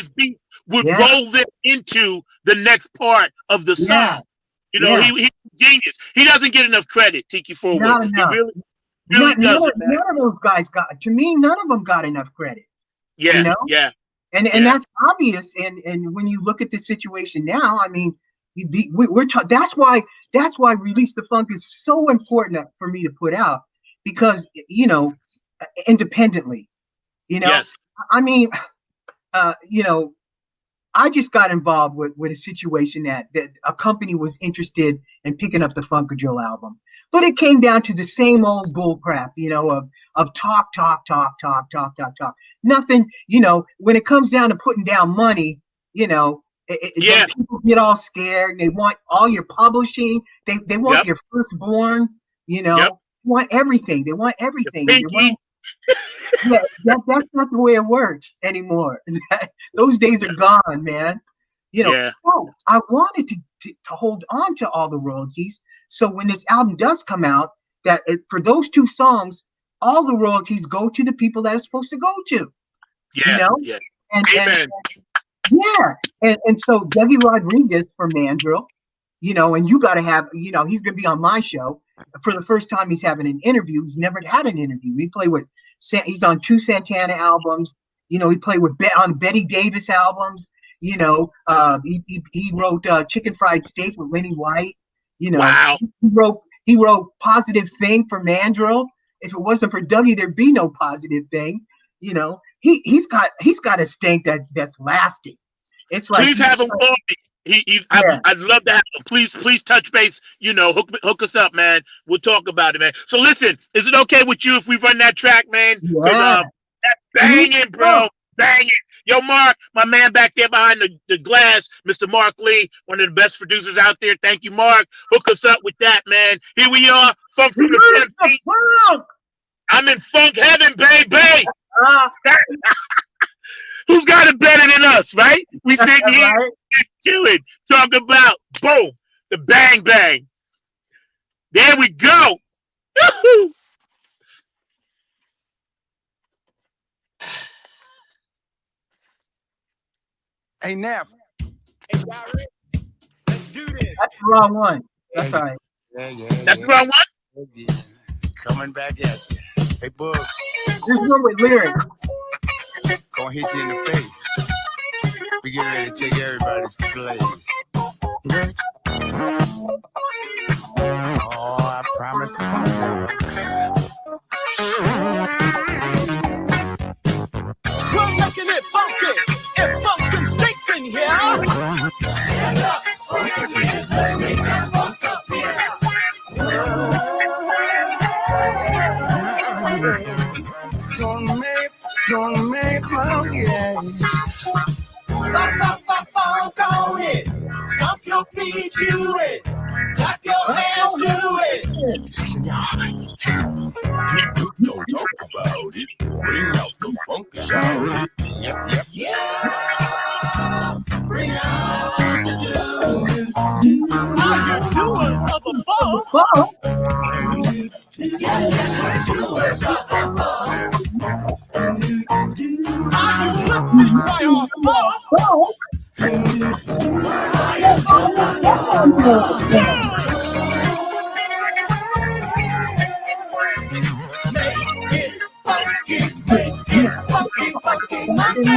beat would roll them into the next part of the song. He's genius. He doesn't get enough credit, Tiki Forward. Not enough. He really doesn't. None of those guys none of them got enough credit. Yeah. And that's obvious. And when you look at the situation now, I mean, that's why Release the Funk is so important for me to put out, because independently, I mean, I just got involved with a situation that a company was interested in picking up the Funkadrill album, but it came down to the same old bull crap, of talk. Nothing, when it comes down to putting down money, people get all scared. They want all your publishing. They want your firstborn, they want everything. They want everything. That's not the way it works anymore. Those days are gone, man. So I wanted to hold on to all the royalties. So when this album does come out, for those 2 songs, all the royalties go to the people that it's supposed to go to. And so Dougie Rodriguez for Mandrill, and you got to have, he's going to be on my show for the first time. He's having an interview. He's never had an interview. He's on 2 Santana albums. He played on Betty Davis albums. He wrote Chicken Fried Steak with Lenny White. Wow. He wrote Positive Thing for Mandrill. If it wasn't for Dougie, there'd be no Positive Thing. He's got a stink that's lasting. It's like, please have him on me. I'd love to have him. Please touch base. Hook us up, man. We'll talk about it, man. So listen, is it okay with you if we run that track, man? Yeah. That's banging, bro. Banging. Yo, Mark, my man back there behind the glass, Mr. Mark Lee, one of the best producers out there. Thank you, Mark. Hook us up with that, man. Here we are, Funk from the front seat. I'm in funk heaven, baby. Who's got it better than us, right? We sitting here chilling, talking about, boom, the bang bang. There we go. Hey, Nap. Hey, Larry. Let's do this. That's the wrong one. That's all right. That's the wrong one? Yeah. Coming back at you. Hey, Bug. There's one with lyrics. Gonna hit you in the face. We get ready to take everybody's place. Oh, I promise to We're making it funky. If funkin' stinks in here. Stand up, funky tears. Let's make that funk up here. Don't make funky. Funk on it. Stomp your feet to it. Clap your hands to it. Listen, y'all. Don't talk about it. Bring out the funk sound. Yep. Yeah. Bring out the Are you doers of the funk? Yes, we're doers of the funk. Are you lifted by our funk? Make it funky, make it funky, funky, funky.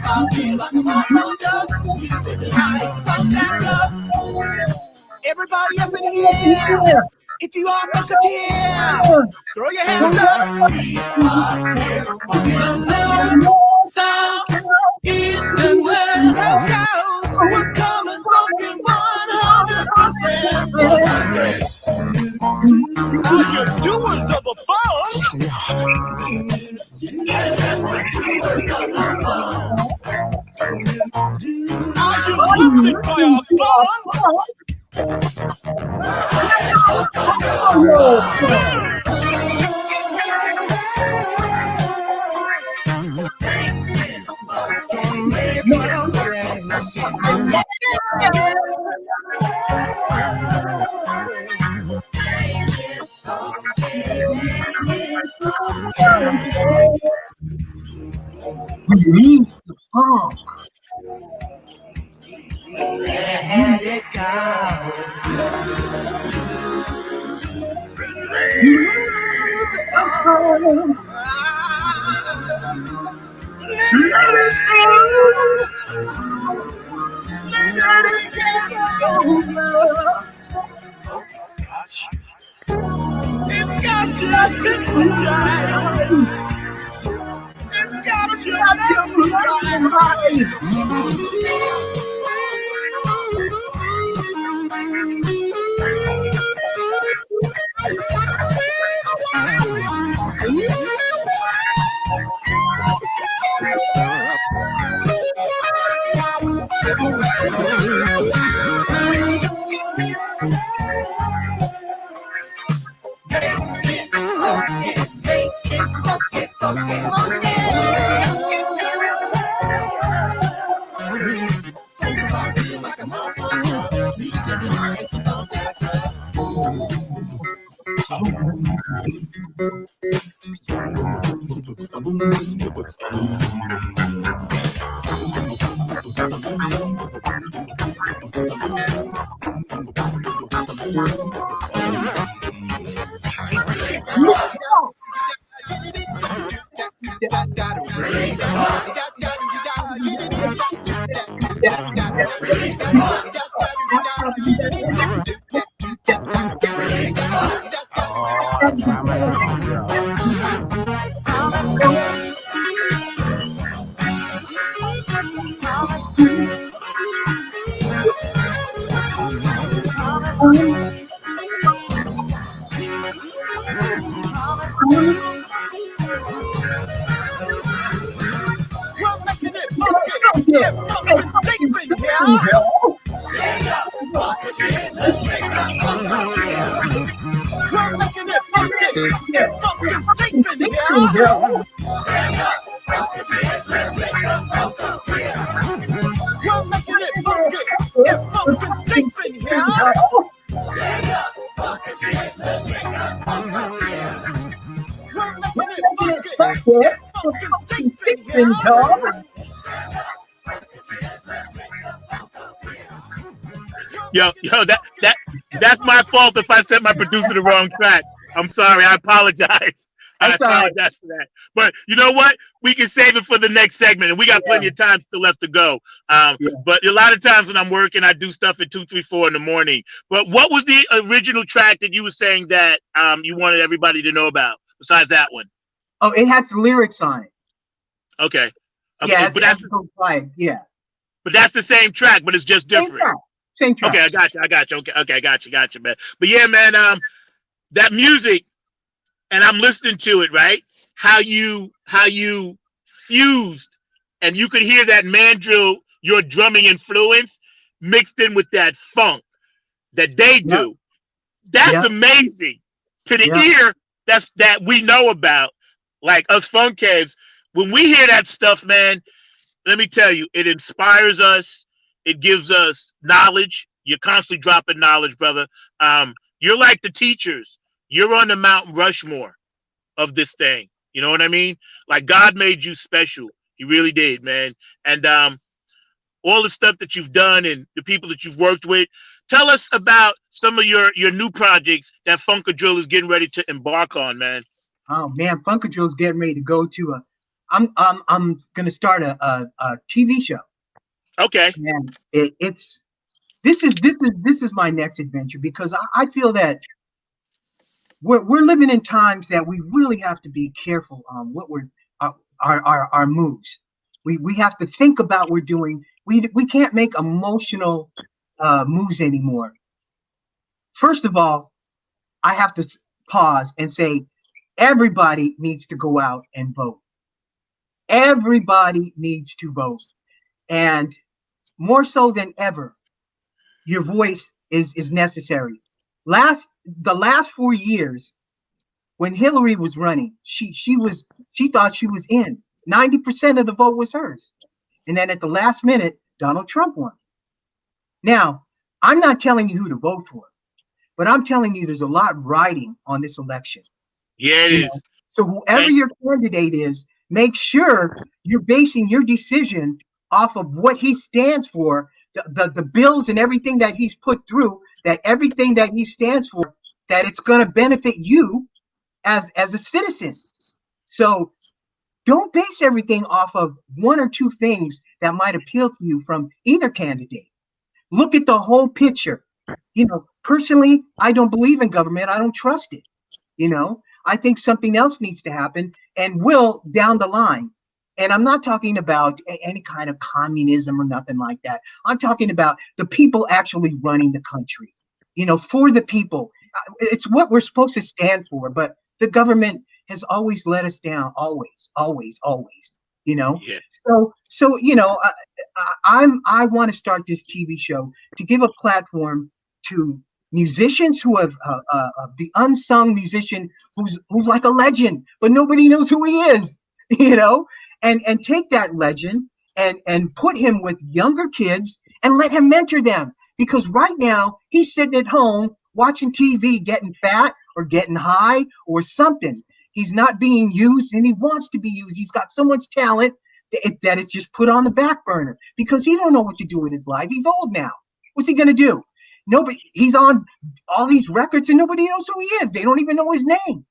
I'll be like a motherfucker. Everybody up in here, if you are Musketeer, throw your hands up. We are here from the north, south, east, and west coast. We're coming fucking 100%. Are you doers of the funk? Yes, we're doers of the funk. Are you lifted by our funk? We need the funk. Let it go. It's got you hypnotized. It's got you mesmerized. Yo, that's my fault if I sent my producer the wrong track. I'm sorry. I apologize. I apologize for that. But you know what? We can save it for the next segment, and we got plenty of time still left to go. But a lot of times when I'm working, I do stuff at 2, 3, 4 in the morning. But what was the original track that you were saying that you wanted everybody to know about besides that one? Oh, it has the lyrics on it. Okay. Yeah, but that's But that's the same track, but it's just different. Same track. Okay, I got you. Okay, I got you, man. But yeah, man, that music, and I'm listening to it, right? How you fused, and you could hear that mandrill, your drumming influence, mixed in with that funk that they do. That's amazing to the ear. That we know about, like us funk heads. When we hear that stuff, man, let me tell you, it inspires us. It gives us knowledge. You're constantly dropping knowledge, brother. You're like the teachers. You're on the Mount Rushmore of this thing. You know what I mean? Like God made you special. He really did, man. And all the stuff that you've done and the people that you've worked with. Tell us about some of your new projects that Funkadrill is getting ready to embark on, man. Oh man, Funkadrill is getting ready to go to a. I'm gonna start a TV show. Okay. And it's this is my next adventure, because I feel that we're living in times that we really have to be careful on what we're our moves. We have to think about what we're doing. We can't make emotional moves anymore. First of all, I have to pause and say everybody needs to go out and vote. Everybody needs to vote, and more so than ever, your voice is necessary. The last 4 years, when Hillary was running, she thought she was in. 90% of the vote was hers. And then at the last minute, Donald Trump won. Now, I'm not telling you who to vote for, but I'm telling you there's a lot riding on this election. Yeah, it You is. know? So whoever your candidate is, make sure you're basing your decision off of what he stands for, the bills and everything that he's put through, that everything that he stands for, that it's going to benefit you as a citizen. So don't base everything off of one or two things that might appeal to you from either candidate. Look at the whole picture. Personally, I don't believe in government. I don't trust it. I think something else needs to happen and will down the line. And I'm not talking about any kind of communism or nothing like that. I'm talking about the people actually running the country, for the people. It's what we're supposed to stand for, but the government has always let us down. Always, always, always, Yeah. So, I want to start this TV show to give a platform to musicians who have the unsung musician who's like a legend, but nobody knows who he is, and take that legend and put him with younger kids and let him mentor them. Because right now he's sitting at home watching TV, getting fat or getting high or something. He's not being used, and he wants to be used. He's got so much talent that it's just put on the back burner because he don't know what to do with his life. He's old now. What's he going to do? Nobody. He's on all these records and nobody knows who he is. They don't even know his name,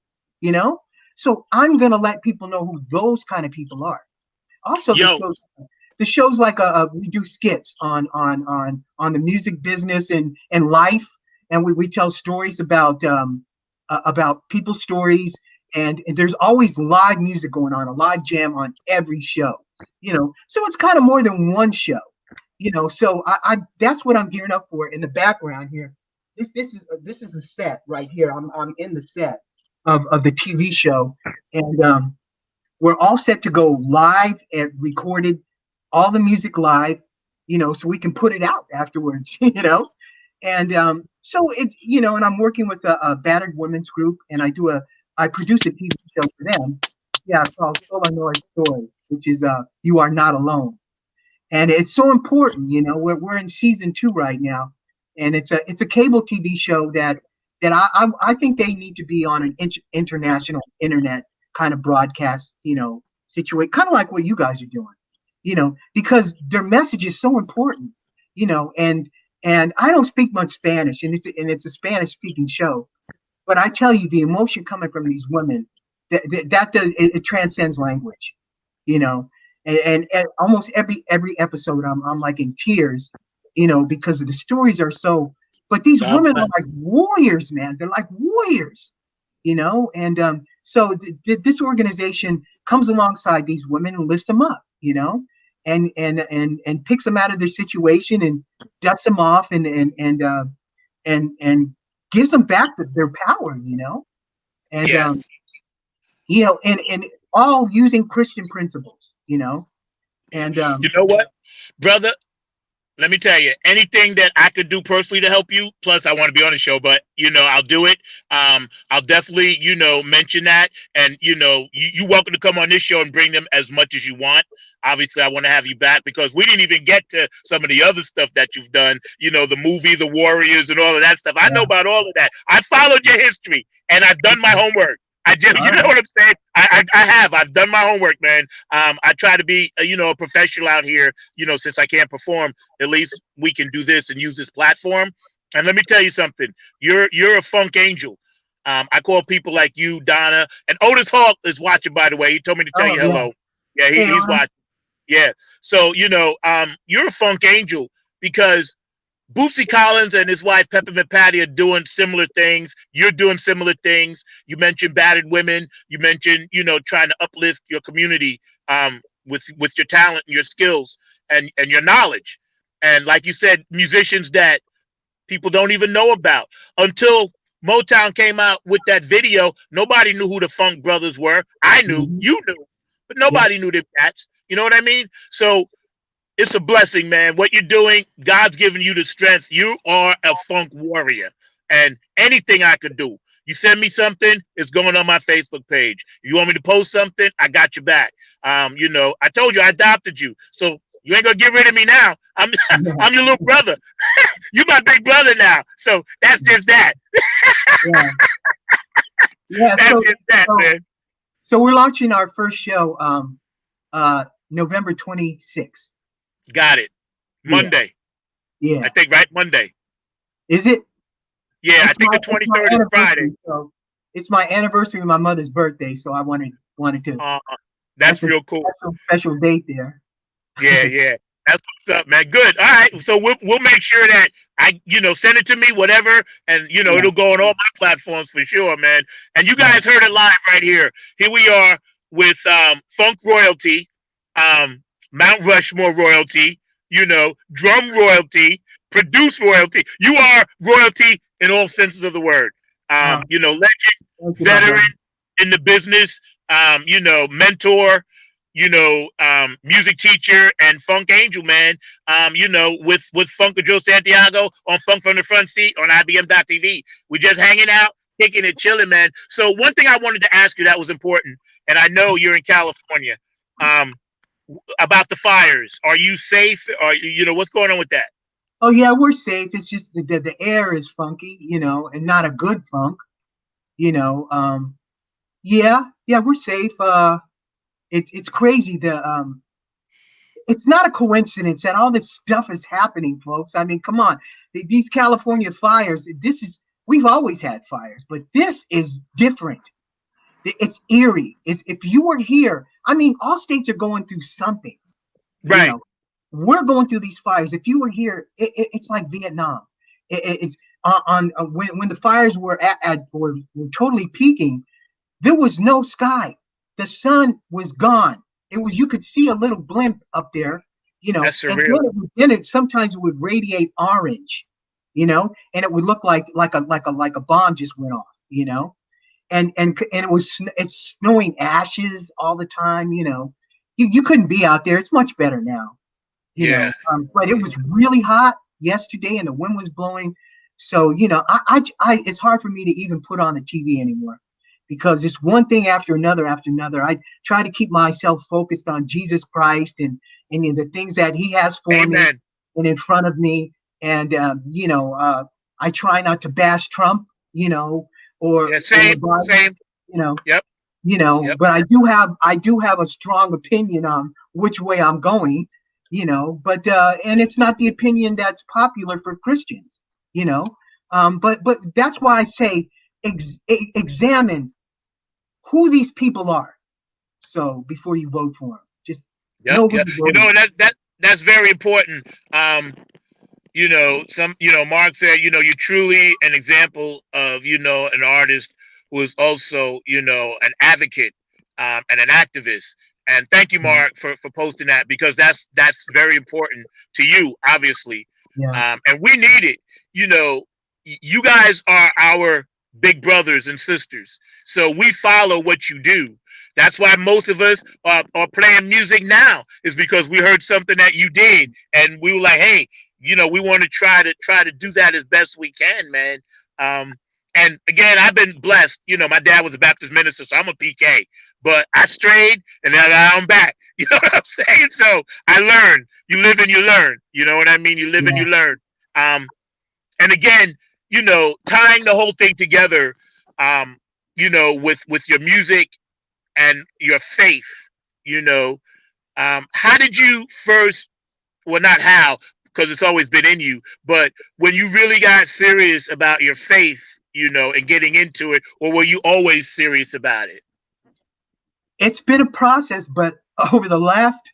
So I'm going to let people know who those kind of people are. Also, the shows like we do skits on the music business and life, and we tell stories about people's stories, and there's always live music going on, a live jam on every show, so it's kind of more than one show, so I that's what I'm gearing up for. In the background here, this is a set right here. I'm in the set of the TV show, and we're all set to go live and recorded, all the music live, so we can put it out afterwards, and so it's, and I'm working with a battered women's group, and I produce a TV show for them. Yeah, it's called Illinois Story, which is You Are Not Alone. And it's so important, we're in season 2 right now, and it's a cable TV show that I think they need to be on an international internet kind of broadcast, situation, kind of like what you guys are doing, because their message is so important, and I don't speak much Spanish, and it's a Spanish speaking show, but I tell you, the emotion coming from these women, that does it transcends language, and almost every episode I'm like in tears, because of the stories are so. But these women are like warriors, man. They're like warriors, and so this organization comes alongside these women and lifts them up, and picks them out of their situation and dusts them off and gives them back their power, and and all using Christian principles, and you know what, brother? let me tell you, anything that I could do personally to help you, plus I want to be on the show, but I'll do it. I'll definitely, mention that. And you welcome to come on this show and bring them as much as you want. Obviously, I want to have you back because we didn't even get to some of the other stuff that you've done, the movie, The Warriors, and all of that stuff. I know about all of that. I followed your history and I've done my homework. I do, you know what I'm saying? I've done my homework, man. I try to be, a professional out here, since I can't perform, at least we can do this and use this platform. And let me tell you something. You're a funk angel. I call people like you, Donna, and Otis Hawk is watching, by the way. He told me to tell you hello. Yeah, he's watching. Yeah. So, you're a funk angel because Bootsy Collins and his wife Peppermint Patty are doing similar things. You're doing similar things. You mentioned battered women. You mentioned, trying to uplift your community with your talent and your skills and your knowledge. And like you said, musicians that people don't even know about. Until Motown came out with that video, nobody knew who the Funk Brothers were. I knew, you knew, but nobody knew them cats. You know what I mean? So it's a blessing, man. What you're doing, God's given you the strength. You are a funk warrior. And anything I could do, you send me something, it's going on my Facebook page. You want me to post something, I got your back. I told you I adopted you. So you ain't gonna get rid of me now. I'm your little brother. You my big brother now. So that's just that. That's just that, man. So we're launching our first show November 26th. Got it. Monday. Yeah. I think, right? Monday. Is it? Yeah, I think the 23rd is Friday. So it's my anniversary of my mother's birthday, so I wanted to. That's real cool. Special date there. Yeah. That's what's up, man. Good. All right. So we'll make sure that I, send it to me, whatever, and it'll go on all my platforms for sure, man. And you guys heard it live right here. Here we are with Funk Royalty, Mount Rushmore royalty, drum royalty, produce royalty. You are royalty in all senses of the word. Legend, veteran in the business, mentor, music teacher and funk angel, man. With Funk of Joe Santiago on Funk from the Front Seat on IBM.TV. We're just hanging out, kicking it, chilling, man. So one thing I wanted to ask you that was important, and I know you're in California, about the fires. Are you safe? Or what's going on with that? Oh yeah, we're safe. It's just the air is funky, and not a good funk. Yeah, we're safe. It's crazy. It's not a coincidence that all this stuff is happening, folks. I mean, come on, these California fires. We've always had fires, but this is different. It's eerie. If you were here, I mean, all states are going through something. Right. We're going through these fires. If you were here, it's like Vietnam. It's when the fires were were totally peaking. There was no sky. The sun was gone. You could see a little blimp up there. That's surreal. And then sometimes it would radiate orange. And it would look like a bomb just went off. And it's snowing ashes all the time. You couldn't be out there. It's much better now. But it was really hot yesterday and the wind was blowing. So, I it's hard for me to even put on the TV anymore because it's one thing after another. I try to keep myself focused on Jesus Christ and the things that he has for me and in front of me. And, I try not to bash Trump, or same. Yep. But I do have a strong opinion on which way I'm going, but and it's not the opinion that's popular for Christians, but that's why I say examine who these people are. So before you vote for them, just know who that's very important. Mark said, you're truly an example of, an artist who is also, an advocate and an activist. And thank you, Mark, for posting that because that's very important to you, obviously. Yeah. And we need it. You guys are our big brothers and sisters. So we follow what you do. That's why most of us are playing music now is because we heard something that you did and we were like, hey, we want to try to do that as best we can, man. And again, I've been blessed. My dad was a Baptist minister, so I'm a PK. But I strayed, and then I'm back. You know what I'm saying? So I learned. You live and you learn. You know what I mean? You live and you learn. And again, tying the whole thing together, with your music and your faith, how did you first? Well, not how, because it's always been in you, but when you really got serious about your faith, and getting into it, or were you always serious about it? It's been a process, but over the last,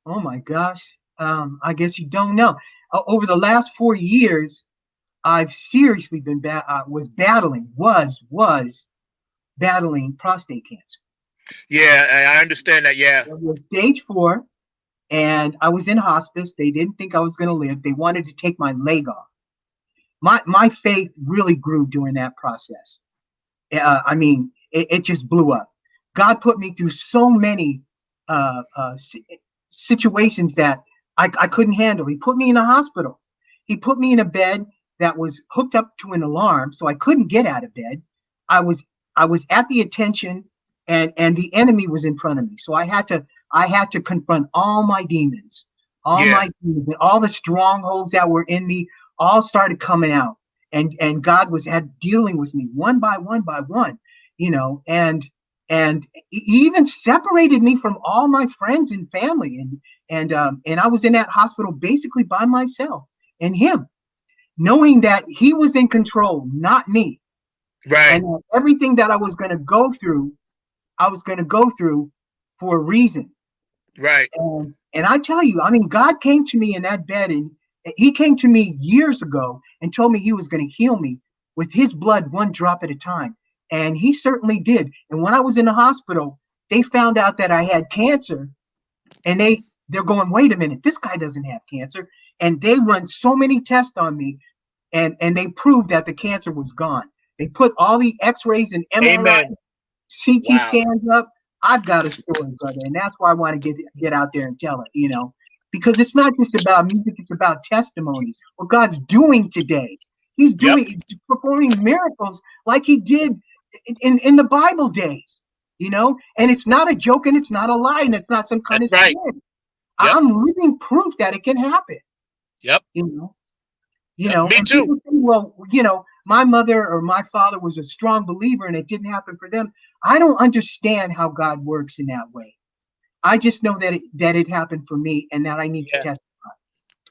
oh my gosh, I guess you don't know. Over the last 4 years, I've seriously been was battling prostate cancer. Yeah, I understand that. Yeah. It was stage 4, and I was in hospice. They didn't think I was going to live. They wanted to take my leg off. My faith really grew during that process. I mean, it just blew up. God put me through so many situations that I couldn't handle. He put me in a hospital. He put me in a bed that was hooked up to an alarm, so I couldn't get out of bed. I was at the attention, and the enemy was in front of me. So I had to confront all my demons, my demons, and all the strongholds that were in me. All started coming out, and God was dealing with me one by one, and he even separated me from all my friends and family, and I was in that hospital basically by myself, and him, knowing that he was in control, not me. Right. And everything that I was going to go through for a reason. Right. And I tell you, I mean, God came to me in that bed, and he came to me years ago and told me he was going to heal me with his blood, one drop at a time. And he certainly did. And when I was in the hospital, they found out that I had cancer, and they're going, wait a minute, this guy doesn't have cancer. And they run so many tests on me, and they proved that the cancer was gone. They put all the x-rays and MRI, CT scans up. I've got a story, brother. And that's why I want to get out there and tell it, because it's not just about music, it's about testimony. What God's doing today. He's performing miracles like he did in the Bible days, and it's not a joke, and it's not a lie, and it's not some kind of sin. I'm living proof that it can happen. Yep. Me too. Say, well, my mother or my father was a strong believer and it didn't happen for them. I don't understand how God works in that way. I just know that it happened for me, and that I need to testify.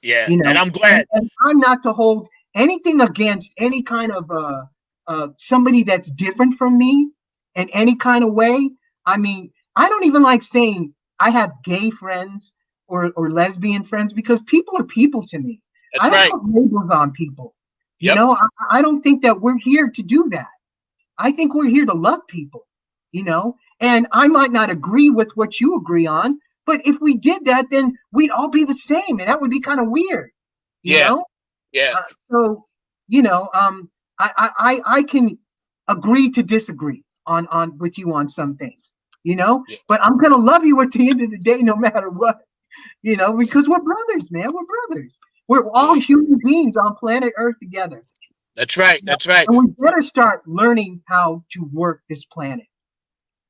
Yeah. And I'm glad. And I'm not to hold anything against any kind of somebody that's different from me in any kind of way. I mean, I don't even like saying I have gay friends or lesbian friends, because people are people to me. That's I don't put labels on people. I don't think that we're here to do that. I think we're here to love people, and I might not agree with what you agree on, but if we did that, then we'd all be the same, and that would be kind of weird. You know? Yeah. So, I can agree to disagree on with you on some things, but I'm going to love you at the end of the day, no matter what, because we're brothers, man. We're brothers. We're all human beings on planet Earth together. That's right. That's right. And we better start learning how to work this planet,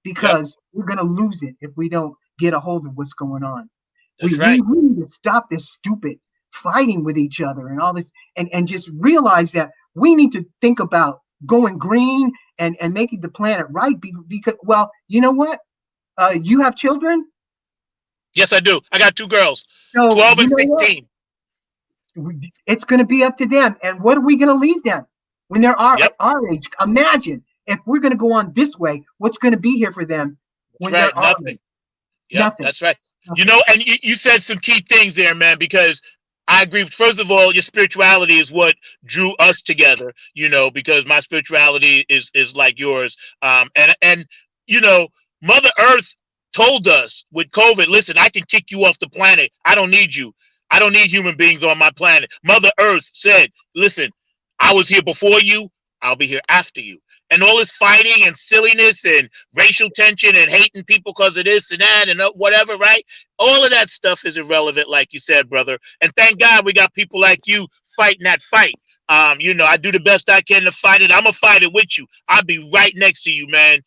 because we're going to lose it if we don't get a hold of what's going on. That's we need to stop this stupid fighting with each other and all this, and just realize that we need to think about going green and making the planet right. Because, well, you know what? You have children? Yes, I do. I got 2 girls, so 12 and 16. It's going to be up to them. And what are we going to leave them when they're our age? Imagine if we're going to go on this way, what's going to be here for them when they're nothing. Nothing. That's right. Nothing. And you said some key things there, man, because I agree. First of all, your spirituality is what drew us together, because my spirituality is like yours. And Mother Earth told us with COVID, listen, I can kick you off the planet. I don't need you. I don't need human beings on my planet. Mother Earth said, listen, I was here before you. I'll be here after you. And all this fighting and silliness and racial tension and hating people because of this and that and whatever, right? All of that stuff is irrelevant, like you said, brother. And thank God we got people like you fighting that fight. I do the best I can to fight it. I'm gonna fight it with you. I'll be right next to you, man.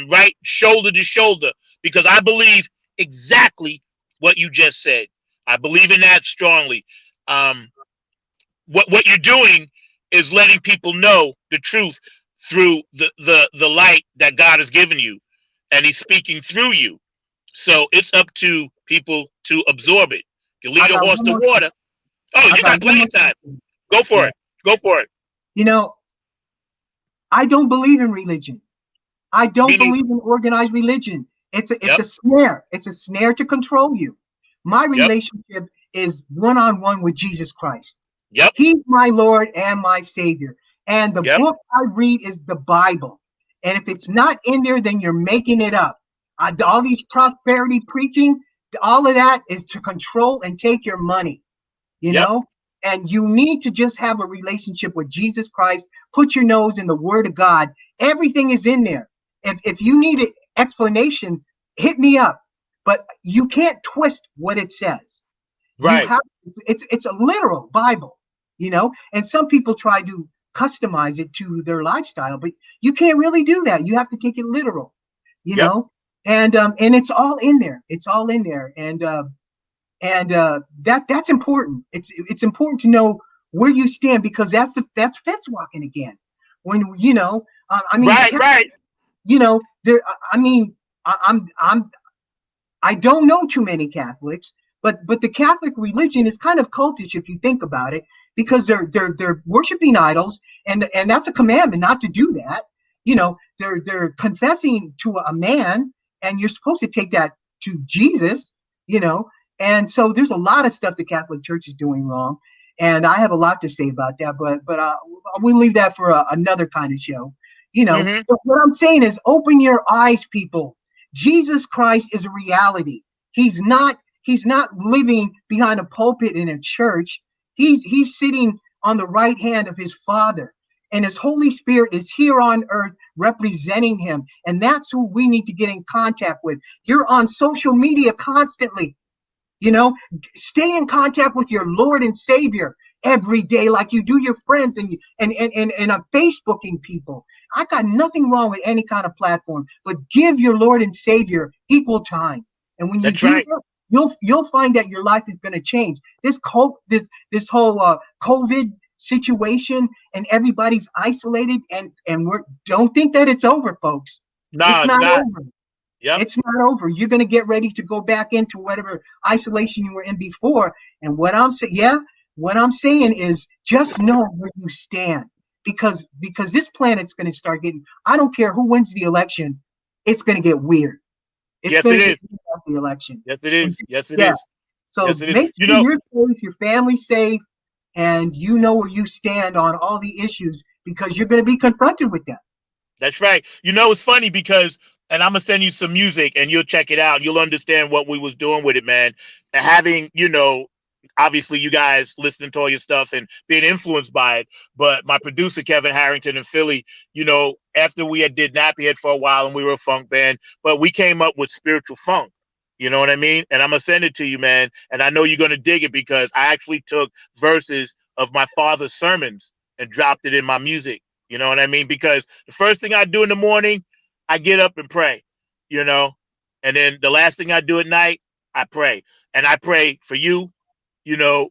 Right shoulder to shoulder, because I believe exactly what you just said. I believe in that strongly. What you're doing is letting people know the truth through the light that God has given you, and He's speaking through you. So it's up to people to absorb it. You lead a horse to water. Oh, you got plenty of time. Go for it. Go for it. I don't believe in religion. I don't believe in organized religion. It's a snare. It's a snare to control you. My relationship is one-on-one with Jesus Christ. He's my Lord and my Savior. And the book I read is the Bible. And if it's not in there, then you're making it up. All these prosperity preaching, all of that is to control and take your money, you know? And you need to just have a relationship with Jesus Christ. Put your nose in the Word of God. Everything is in there. If you need an explanation, hit me up. But you can't twist what it says. Right. It's a literal Bible, and some people try to customize it to their lifestyle, but you can't really do that. You have to take it literal, know, and it's all in there. It's all in there. And that's important. It's important to know where you stand, because that's fence walking again. When right. I don't know too many Catholics, but the Catholic religion is kind of cultish if you think about it, because they're worshiping idols, and that's a commandment not to do that. They're confessing to a man, and you're supposed to take that to Jesus. And so there's a lot of stuff the Catholic Church is doing wrong, and I have a lot to say about that. But we'll leave that for another kind of show. But what I'm saying is, open your eyes, people. Jesus Christ is a reality. He's not living behind a pulpit in a church. He's sitting on the right hand of his Father, and his Holy Spirit is here on earth representing him. And that's who we need to get in contact with. You're on social media constantly. Stay in contact with your Lord and Savior every day, like you do your friends and Facebooking people. I got nothing wrong with any kind of platform, but give your Lord and Savior equal time. And when you do that, you'll find that your life is going to change. This whole COVID situation, and everybody's isolated, and don't think that it's over, folks. No, it's not over. It's not over. You're going to get ready to go back into whatever isolation you were in before. And what I'm saying is, just know where you stand, because this planet's going to start getting, I don't care who wins the election, it's going to get weird. Yes, it is. The election. Yes, it is. Yes, it is. So make sure you're safe, your family's safe, and you know where you stand on all the issues, because you're going to be confronted with them. That's right. It's funny because, and I'm going to send you some music and you'll check it out. You'll understand what we was doing with it, man. Having, obviously you guys listening to all your stuff and being influenced by it. But my producer, Kevin Harrington in Philly, after we did Nappy Head for a while and we were a funk band, but we came up with spiritual funk. You know what I mean? And I'm going to send it to you, man. And I know you're going to dig it, because I actually took verses of my father's sermons and dropped it in my music. You know what I mean? Because the first thing I do in the morning, I get up and pray, and then the last thing I do at night, I pray. And I pray for you,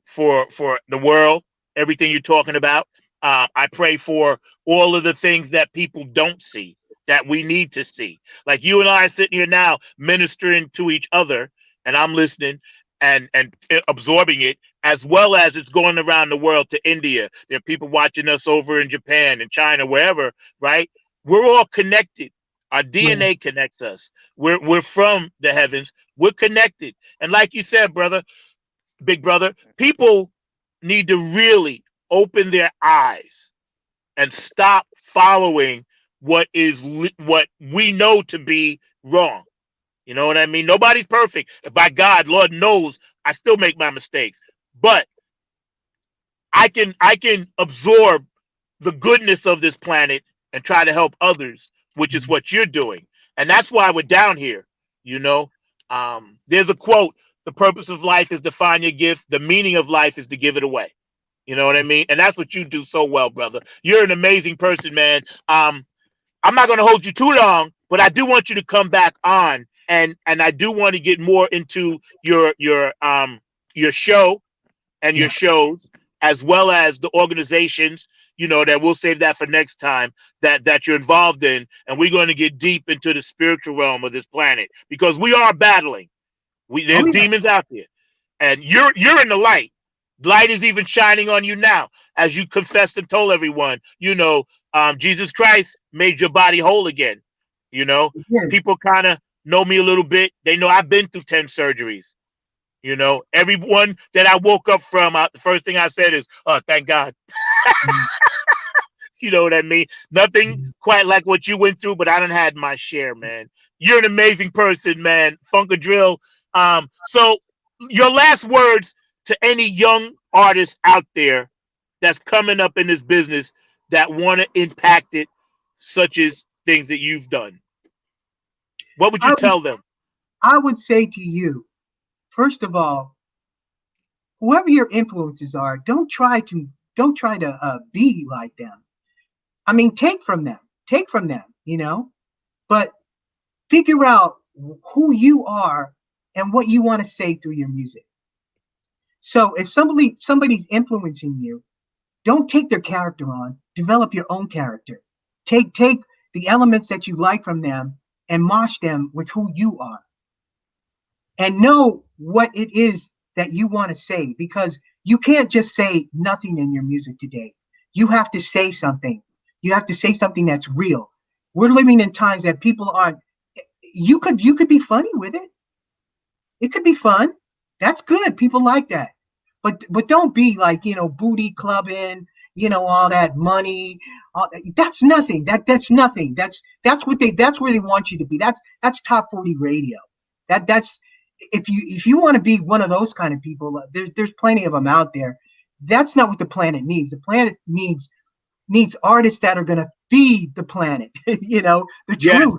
for the world, everything you're talking about. I pray for all of the things that people don't see, that we need to see. Like you and I are sitting here now ministering to each other, and I'm listening and absorbing it, as well as it's going around the world to India. There are people watching us over in Japan and China, wherever, right? We're all connected. Our DNA connects us. We're from the heavens. We're connected. And like you said, big brother, people need to really open their eyes and stop following what we know to be wrong. You know what I mean? Nobody's perfect. By God, Lord knows, I still make my mistakes. But I can absorb the goodness of this planet and try to help others, which is what you're doing. And that's why we're down here. You know, there's a quote: "The purpose of life is to find your gift. The meaning of life is to give it away." You know what I mean? And that's what you do so well, brother. You're an amazing person, man. I'm not going to hold you too long, but I do want you to come back on, and I do want to get more into your show and your shows, as well as the organizations, you know, that we'll save that for next time, that you're involved in, and we're going to get deep into the spiritual realm of this planet, because we are battling. There's demons out there, and you're in the light. Light is even shining on you now, as you confessed and told everyone, you know, Jesus Christ made your body whole again. You know, people kind of know me a little bit. They know I've been through 10 surgeries. You know, everyone that I woke up from, the first thing I said is, "Oh, thank God." You know what I mean? Nothing quite like what you went through, but I done had my share, man. You're an amazing person, man. Funkadrill. So your last words to any young artist out there that's coming up in this business that want to impact it, such as things that you've done. What would you tell them? I would say to you, first of all, whoever your influences are, don't try to be like them. I mean, take from them, you know, but figure out who you are and what you want to say through your music. So if somebody's influencing you, don't take their character on. Develop your own character. Take the elements that you like from them and mosh them with who you are. And know what it is that you want to say, because you can't just say nothing in your music today. You have to say something. You have to say something that's real. We're living in times that people aren't. You could be funny with it. It could be fun. That's good. People like that. But don't be like, you know, booty clubbing, you know, all that money. That's nothing. That's nothing. That's where they want you to be. That's top 40 radio. That's if you want to be one of those kind of people, there's plenty of them out there. That's not what the planet needs. The planet needs artists that are going to feed the planet. You know, the truth.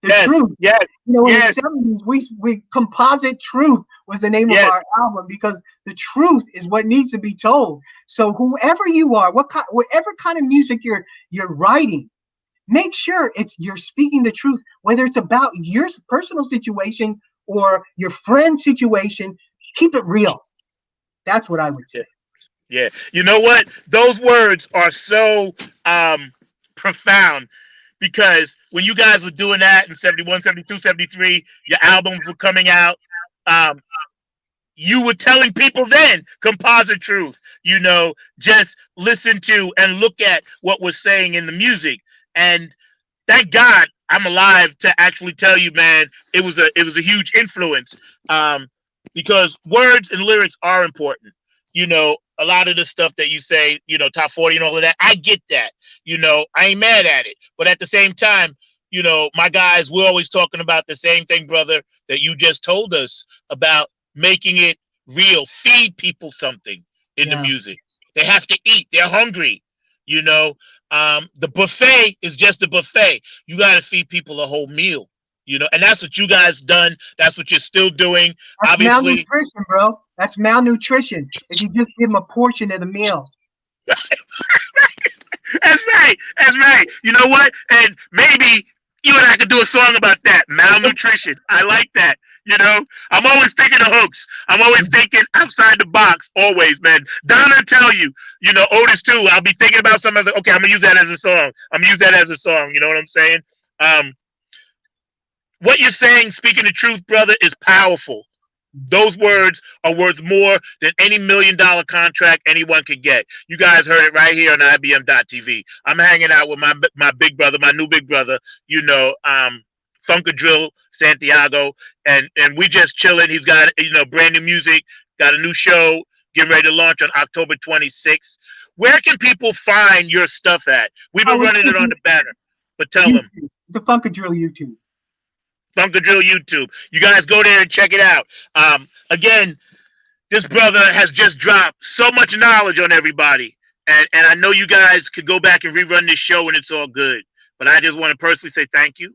The truth. Yes. You know, in the 70s, we Composite Truth was the name of our album, because the truth is what needs to be told. So whoever you are, whatever kind of music you're writing, make sure you're speaking the truth, whether it's about your personal situation or your friend's situation. Keep it real. That's what I would say. Yeah. You know what? Those words are so profound. Because when you guys were doing that in 71, 72, 73, your albums were coming out, you were telling people then, Composite Truth, you know, just listen to and look at what we're saying in the music. And thank God I'm alive to actually tell you, man, it was a huge influence, because words and lyrics are important. You know, a lot of the stuff that you say, you know, top 40 and all of that, I get that. You know, I ain't mad at it. But at the same time, you know, my guys, we're always talking about the same thing, brother, that you just told us about, making it real. Feed people something in the music. They have to eat. They're hungry. You know, the buffet is just a buffet. You got to feed people a whole meal. You know, and that's what you guys done. That's what you're still doing. That's obviously malnutrition, bro. That's malnutrition. If you just give them a portion of the meal. That's right. That's right. You know what? And maybe you and I could do a song about that. Malnutrition. I like that. You know, I'm always thinking of hooks. I'm always thinking outside the box. Always, man. Donna tell you, you know, Otis too. I'll be thinking about something. Like, okay, I'm gonna use that as a song. I'm gonna use that as a song. You know what I'm saying? What you're saying, speaking the truth, brother, is powerful. Those words are worth more than any $1 million contract anyone could get. You guys heard it right here on IBM.TV. I'm hanging out with my big brother, my new big brother, you know, Funkadrill Santiago, and we just chilling. He's got, you know, brand new music, got a new show, getting ready to launch on October 26th. Where can people find your stuff at? We've been running it on the banner, but tell YouTube, them. The Funkadrill YouTube. Funkadrill YouTube. You guys go there and check it out. Again, this brother has just dropped so much knowledge on everybody. And I know you guys could go back and rerun this show and it's all good. But I just want to personally say thank you.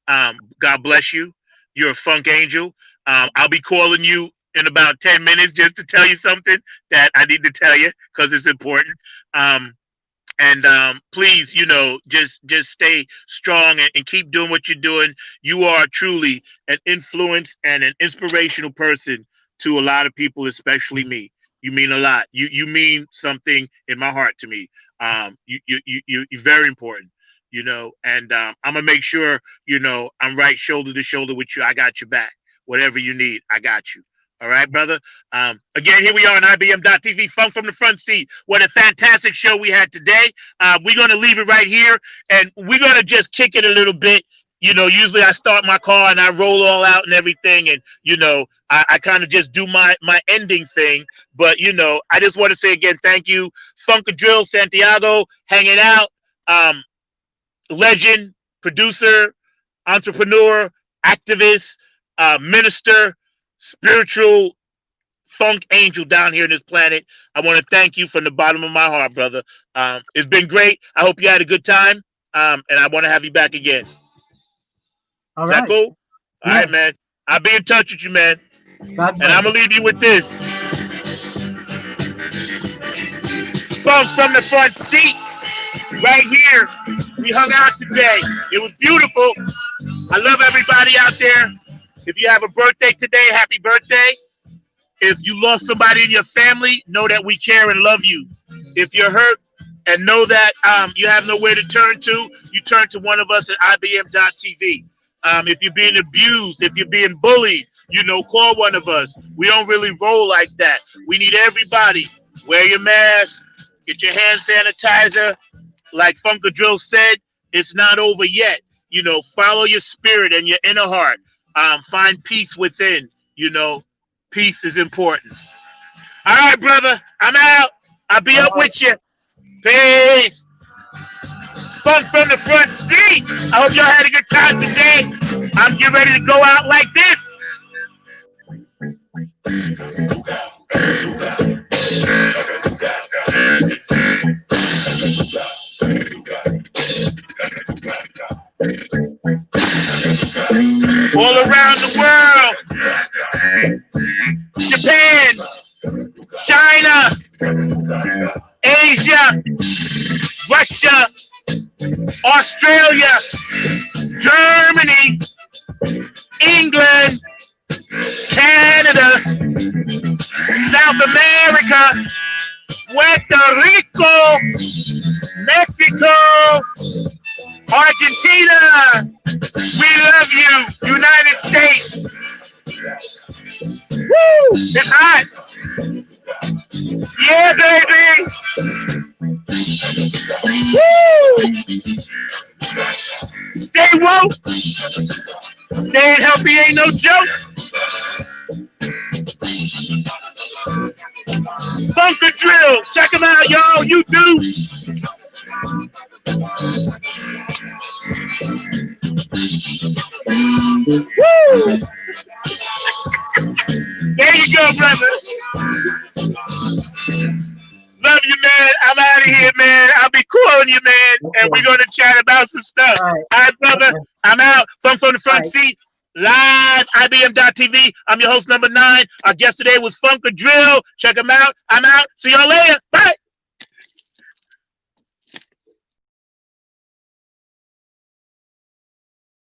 God bless you. You're a funk angel. I'll be calling you in about 10 minutes just to tell you something that I need to tell you because it's important. And please, just stay strong and keep doing what you're doing. You are truly an influence and an inspirational person to a lot of people, especially me. You mean a lot. You mean something in my heart to me. You're very important. And I'm gonna make sure I'm right shoulder to shoulder with you. I got your back. Whatever you need, I got you. All right, brother. Again, here we are on IBM.TV, Funk from the Front Seat. What a fantastic show we had today. We're gonna leave it right here, and we're gonna just kick it a little bit. Usually I start my car and I roll all out and everything, and I kind of just do my ending thing. But I just want to say again, thank you, Funkadrill Santiago, hanging out. Legend, producer, entrepreneur, activist, minister, spiritual funk angel down here in this planet. I want to thank you from the bottom of my heart, brother. It's been great. I hope you had a good time, and I want to have you back again. All Is right. that cool? All right, man. I'll be in touch with you, man. God bless. And I'm going to leave you with this. Funk from the Front Seat. Right here. We hung out today. It was beautiful. I love everybody out there. If you have a birthday today, happy birthday. If you lost somebody in your family, know that we care and love you. If you're hurt and know that you have nowhere to turn to, you turn to one of us at IBM.TV. If you're being abused, if you're being bullied, call one of us. We don't really roll like that. We need everybody. Wear your mask. Get your hand sanitizer. Like Funkadrill said, it's not over yet. Follow your spirit and your inner heart. Find peace within. Peace is important. All right, brother. I'm out. I'll be up with you. Peace. Funk from the Front Seat. I hope y'all had a good time today. I'm getting ready to go out like this. All around the world. Japan, China, Asia, Russia, Australia, Germany, England, Canada, South America, Puerto Rico, Mexico, Argentina. We love you, United States. Woo! It's hot. Yeah, baby. Woo! Stay woke. Staying healthy ain't no joke. Funkadrill. Check them out, y'all. You do. Woo! There you go, brother. Love you, man. I'm out of here, man. I'll be calling you, man, and we're going to chat about some stuff. All right, brother. Okay. I'm out. Funk from the Front Seat. Live, IBM.TV. I'm your host, number 9. Our guest today was Funkadrill. Check him out. I'm out. See y'all later. Bye.